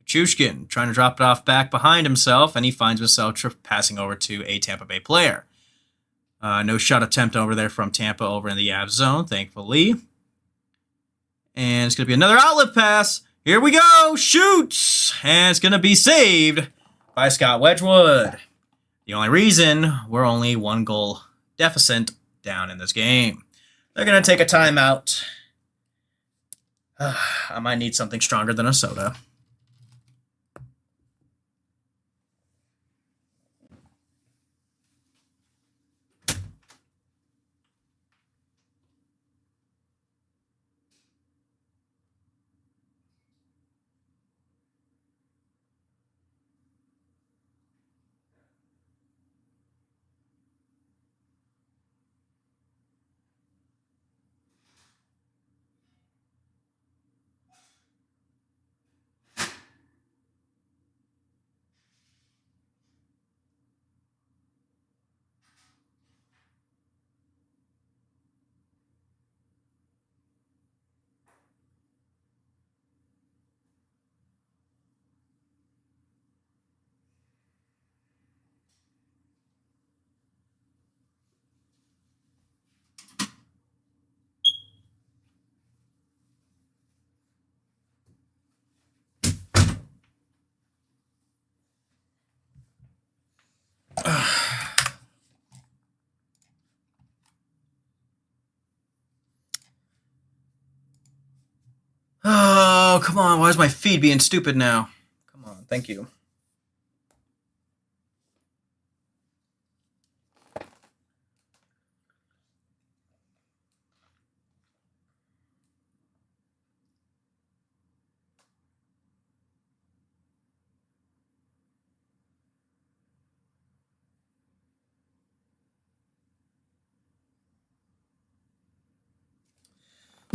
Speaker 1: Nichushkin trying to drop it off back behind himself, and he finds himself passing over to a Tampa Bay player. No shot attempt over there from Tampa over in the Avs zone, thankfully. And it's going to be another outlet pass. Here we go. Shoots. And it's going to be saved by Scott Wedgwood. The only reason we're only 1 goal deficit down in this game. They're going to take a timeout. I might need something stronger than a soda. Oh, come on. Why is my feed being stupid now? Come on. Thank you.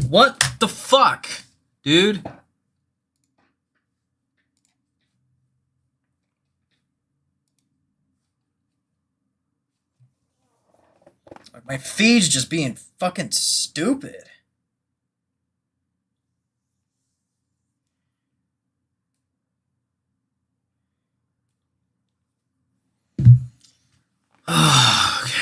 Speaker 1: What the fuck, dude? My feed's just being fucking stupid. Okay.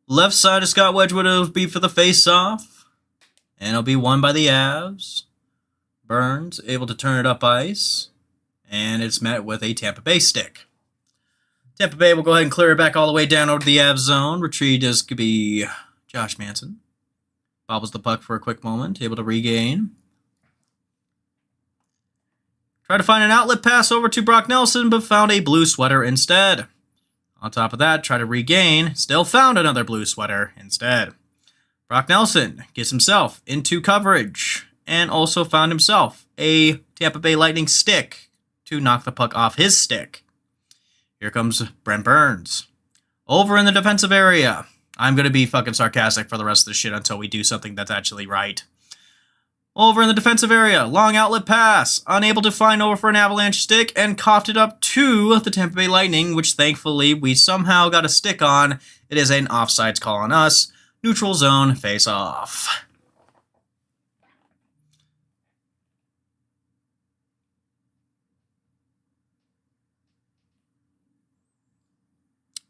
Speaker 1: Left side of Scott Wedgwood will be for the face-off. And it'll be won by the Avs. Burns able to turn it up ice. And it's met with a Tampa Bay stick. Tampa Bay will go ahead and clear it back all the way down over to the Avs zone. Retrieved as could be Josh Manson. Bobbles the puck for a quick moment. Able to regain. Tried to find an outlet pass over to Brock Nelson, but found a blue sweater instead. On top of that, tried to regain. Still found another blue sweater instead. Brock Nelson gets himself into coverage. And also found himself a Tampa Bay Lightning stick to knock the puck off his stick. Here comes Brent Burns. Over in the defensive area. I'm going to be fucking sarcastic for the rest of the shit until we do something that's actually right. Over in the defensive area. Long outlet pass. Unable to find over for an Avalanche stick and coughed it up to the Tampa Bay Lightning, which thankfully we somehow got a stick on. It is an offsides call on us. Neutral zone face off.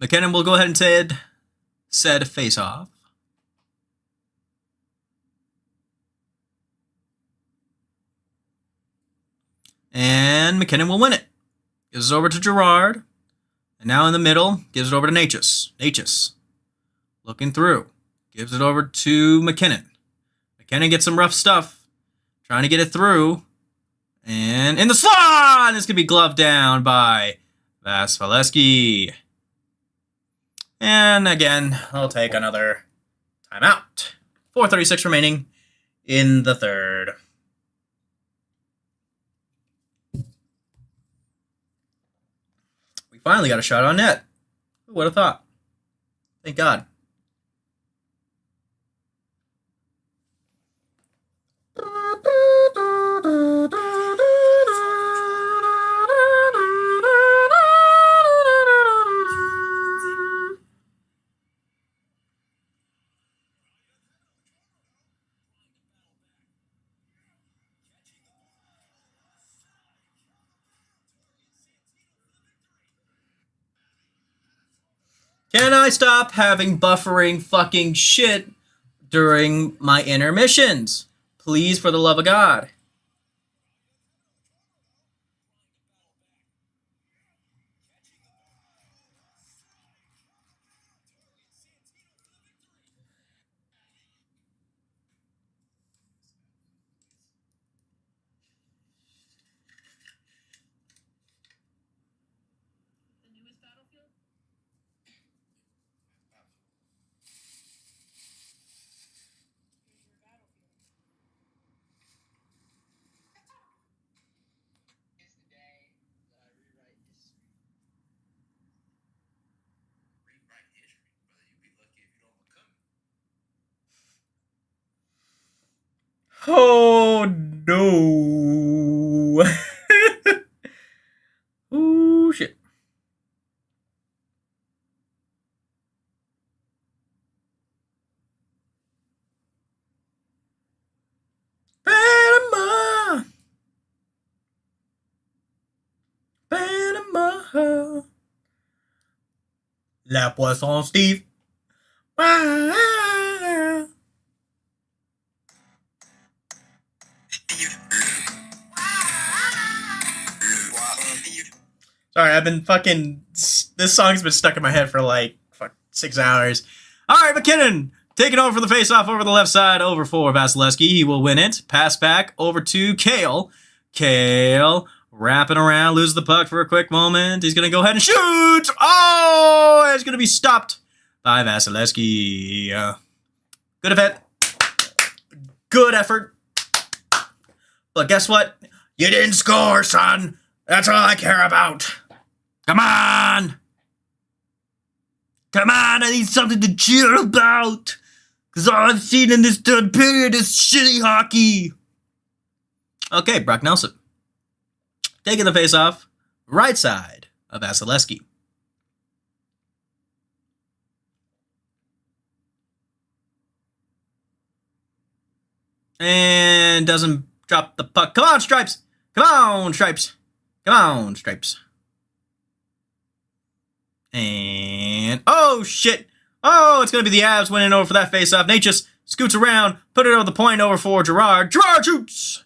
Speaker 1: McKinnon will go ahead and say said face off. And McKinnon will win it. Gives it over to Girard. And now in the middle, gives it over to Natchez. Natchez looking through. Gives it over to McKinnon. McKinnon gets some rough stuff. Trying to get it through. And in the slot! This could be gloved down by Vasilevsky. And again, I'll take another timeout. 4:36 remaining in the third. We finally got a shot on net. Who would have thought? Thank God. Can I stop having buffering fucking shit during my intermissions? Please, for the love of God. Oh no. Oh shit. Panama. Panama. La Poisson Steve. Sorry, I've been fucking... This song's been stuck in my head for like 6 hours. All right, McKinnon taking over for the faceoff over the left side, over for Vasilevsky. He will win it. Pass back over to Kale. Kale wrapping around, loses the puck for a quick moment. He's going to go ahead and shoot. Oh, it's going to be stopped by Vasilevsky. Good event. Good effort. But guess what? You didn't score, son. That's all I care about. Come on. Come on, I need something to cheer about. Because all I've seen in this third period is shitty hockey. Okay, Brock Nelson. Taking the face-off, right side of Vasilevsky. And doesn't drop the puck. Come on, Stripes. Come on, Stripes. Come on, Stripes. And, oh, shit. Oh, it's going to be the Avs winning over for that face-off. Nate just scoots around, put it over the point over for Gerard. Gerard shoots!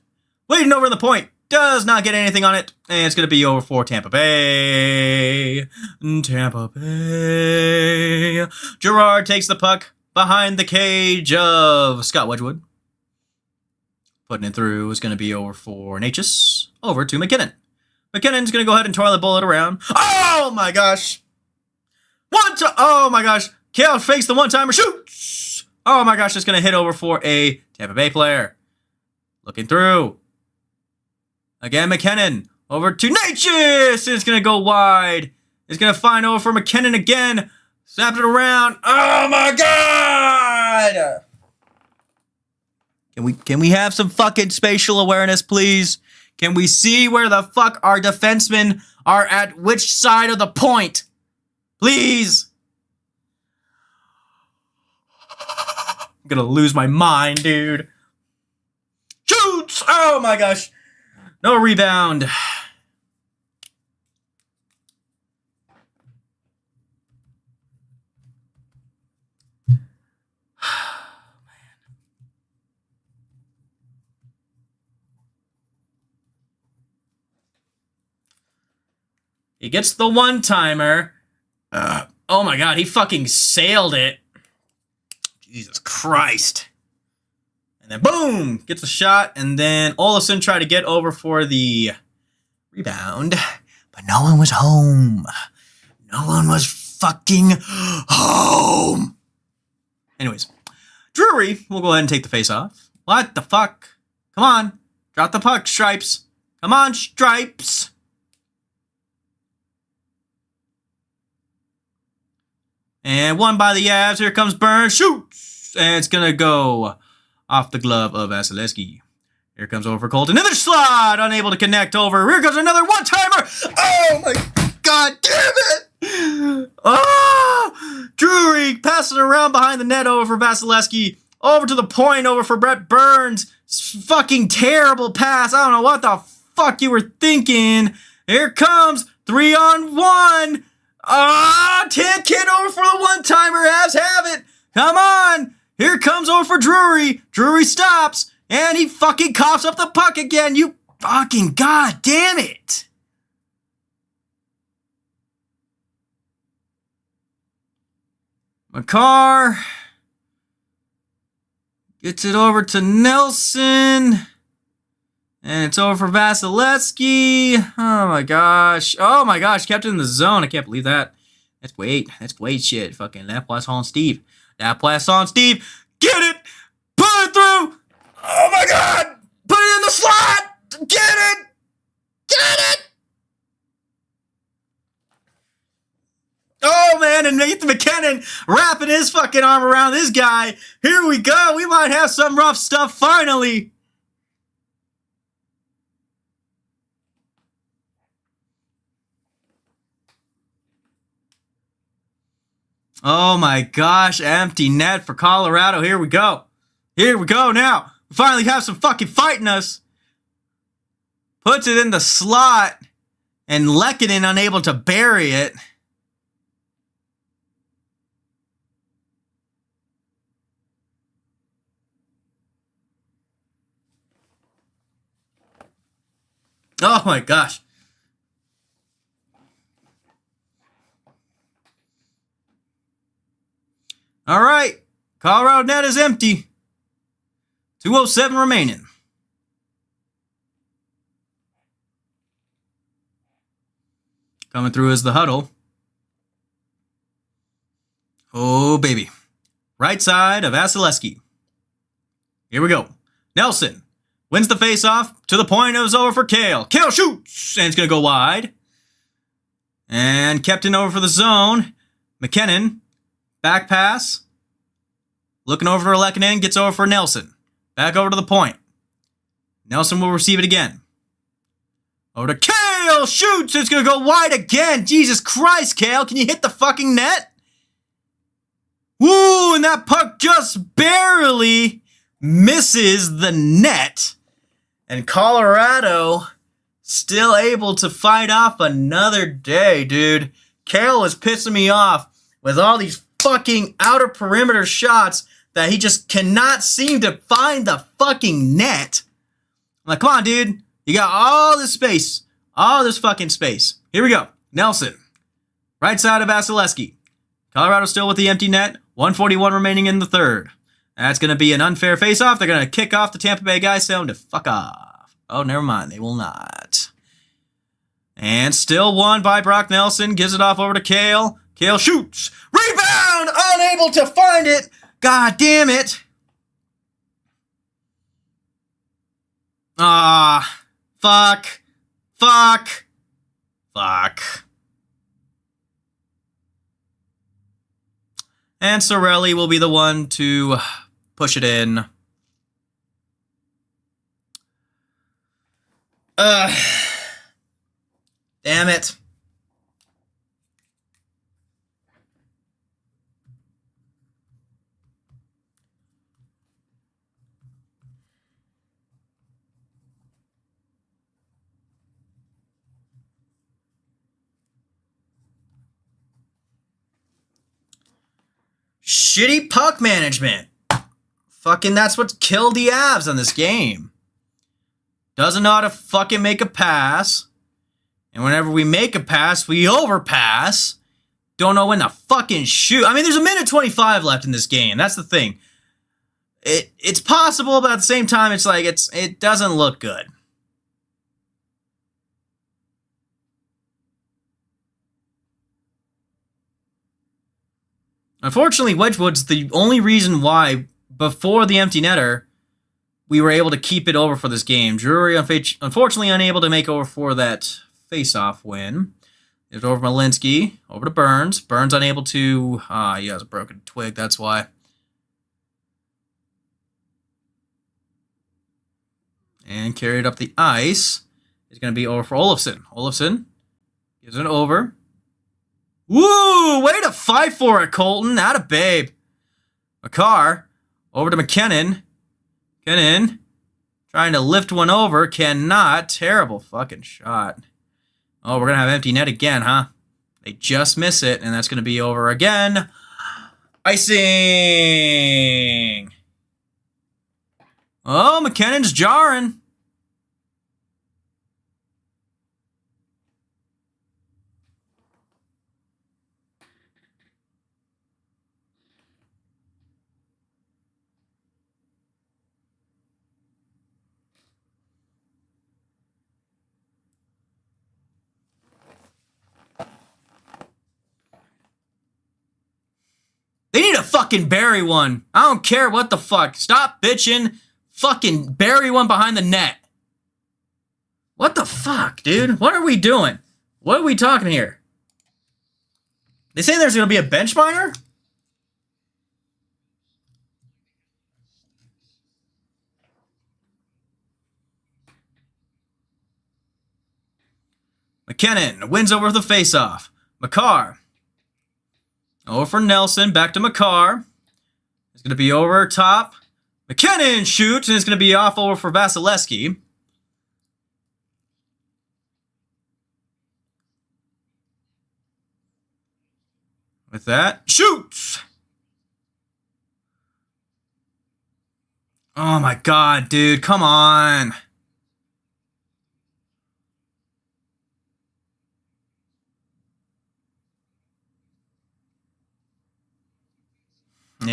Speaker 1: Waiting over the point. Does not get anything on it. And it's going to be over for Tampa Bay. Tampa Bay. Gerard takes the puck behind the cage of Scott Wedgwood. Putting it through is going to be over for Natchez. Over to McKinnon. McKinnon's going to go ahead and toilet bowl it around. Oh, my gosh. Oh, my gosh. Kale fakes the one-timer. Shoots. Oh, my gosh. It's going to hit over for a Tampa Bay player. Looking through. Again, McKinnon. Over to Natchez. It's going to go wide. It's going to find over for McKinnon again. Snapped it around. Oh, my God. Can we have some fucking spatial awareness, please? Can we see where the fuck our defensemen are at which side of the point? Please. I'm gonna lose my mind, dude. Shoots! Oh my gosh. No rebound. He gets the one-timer. Oh my god, he fucking sailed it. Jesus Christ. And then boom! Gets a shot, and then Olofsson tried to get over for the rebound. But no one was home. No one was fucking home. Anyways, Drury will go ahead and take the face off. What the fuck? Come on. Drop the puck, Stripes. Come on, Stripes. And one by the Avs. Here comes Burns. Shoots! And it's going to go off the glove of Vasilevsky. Here comes over for Colton. Another slot! Unable to connect over. Here comes another one-timer! Oh my god damn it! Oh! Drury passing around behind the net over for Vasilevsky. Over to the point over for Brett Burns. Fucking terrible pass. I don't know what the fuck you were thinking. Here comes 3-on-1. Can't get over for the one-timer. Avs have it. Come on. Here comes over for Drury. Drury stops. And he fucking coughs up the puck again. You fucking god damn it. McCarr gets it over to Nelson. And it's over for Vasilevsky. Oh my gosh. Oh my gosh. Kept it in the zone. I can't believe that. That's great. That's great shit. Fucking that plus on Steve. That plus on Steve. Get it. Put it through. Oh my god. Put it in the slot. Get it. Get it. Oh man. And Nathan McKinnon wrapping his fucking arm around this guy. Here we go. We might have some rough stuff finally. Oh my gosh, empty net for Colorado. Here we go. Here we go now. We finally have some fucking fight in us. Puts it in the slot. And Lehkonen unable to bury it. Oh my gosh. All right. Colorado net is empty. 2:07 remaining. Coming through is the huddle. Oh, baby. Right side of Vasilevsky. Here we go. Nelson wins the faceoff to the point it was over for Kale. Kale shoots, and it's going to go wide. And kept in over for the zone. McKinnon, back pass. Looking over for Lehkonen, gets over for Nelson. Back over to the point. Nelson will receive it again. Over to Kale, shoots, it's going to go wide again. Jesus Christ, Kale, can you hit the fucking net? Woo, and that puck just barely misses the net. And Colorado still able to fight off another day, dude. Kale is pissing me off with all these fucking outer perimeter shots that he just cannot seem to find the fucking net. I'm like, come on, dude. You got all this space. All this fucking space. Here we go. Nelson. Right side of Vasilevsky. Colorado still with the empty net. 1:41 remaining in the third. That's going to be an unfair face-off. They're going to kick off the Tampa Bay guys, tell them to fuck off. Oh, never mind. They will not. And still won by Brock Nelson. Gives it off over to Kale. Kale shoots. Rebound! Unable to find it. God damn it. Ah. Fuck. Fuck. Fuck. And Sorelli will be the one to push it in. Damn it. Shitty puck management. Fucking that's what killed the Avs on this game. Doesn't know how to fucking make a pass. And whenever we make a pass, we overpass. Don't know when to fucking shoot. I mean, there's a minute 25 left in this game. That's the thing. It's possible, but at the same time, it's like it doesn't look good. Unfortunately, Wedgwood's the only reason why, before the empty netter, we were able to keep it over for this game. Drury, unfortunately, unable to make over for that face-off win. It's over Malinsky, over to Burns. Burns unable to... he has a broken twig, that's why. And carried up the ice. It's going to be over for Olofsson. Olofsson gives it over. Woo! Way to fight for it, Colton. Atta babe. Makar. Over to McKinnon. McKinnon. Trying to lift one over. Cannot. Terrible fucking shot. Oh, we're going to have empty net again, huh? They just miss it, and that's going to be over again. Icing. Oh, McKinnon's jarring. They need to fucking bury one. I don't care what the fuck. Stop bitching. Fucking bury one behind the net. What the fuck, dude? What are we doing? What are we talking here? They say there's going to be a bench miner? McKinnon wins over the faceoff. Makar. Over for Nelson. Back to Makar. It's going to be over top. McKinnon shoots, and it's going to be off over for Vasilevsky. With that, shoots! Oh my god, dude, come on.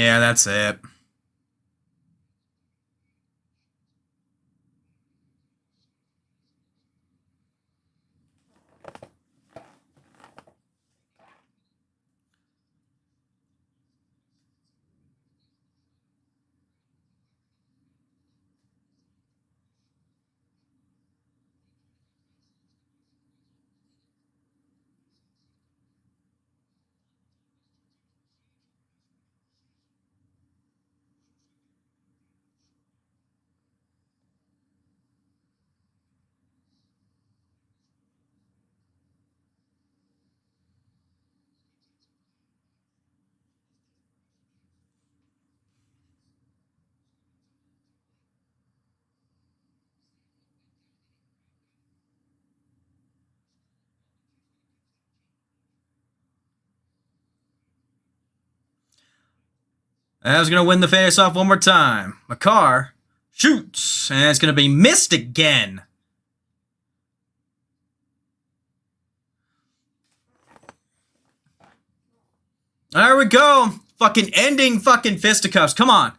Speaker 1: Yeah, that's it. I was going to win the face-off one more time. Makar shoots, and it's going to be missed again. There we go. Fucking ending fucking fisticuffs. Come on.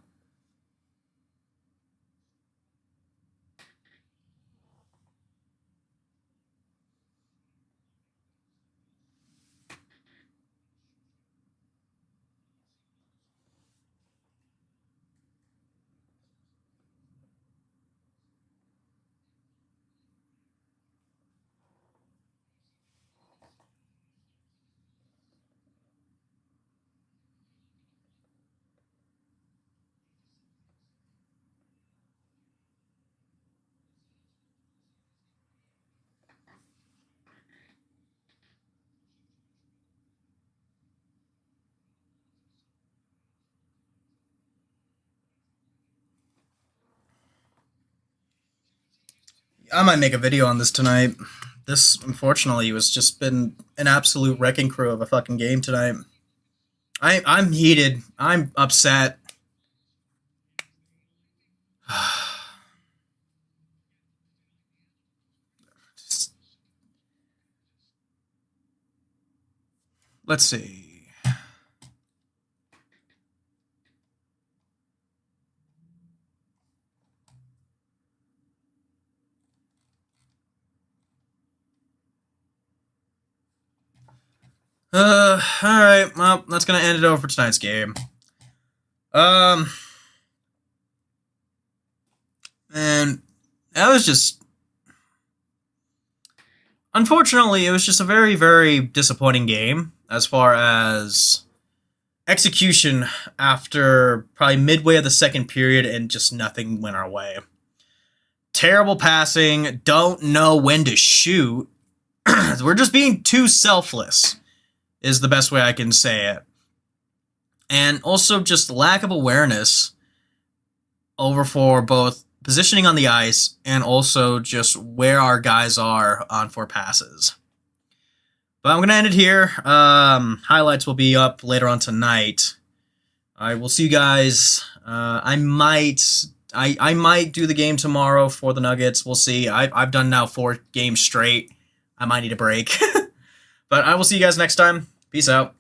Speaker 1: I might make a video on this tonight. This, unfortunately, was just been an absolute wrecking crew of a fucking game tonight. I'm heated. I'm upset. Let's see. Alright, well, that's gonna end it over for tonight's game. And that was just... Unfortunately, it was just a very, very disappointing game as far as execution after probably midway of the second period and just nothing went our way. Terrible passing, don't know when to shoot. We're just being too selfless, is the best way I can say it. And also just lack of awareness over for both positioning on the ice and also just where our guys are on for passes. But I'm going to end it here. Highlights will be up later on tonight. I will see you guys. I might do the game tomorrow for the Nuggets. We'll see. I've done now 4 games straight. I might need a break. But I will see you guys next time. Peace out.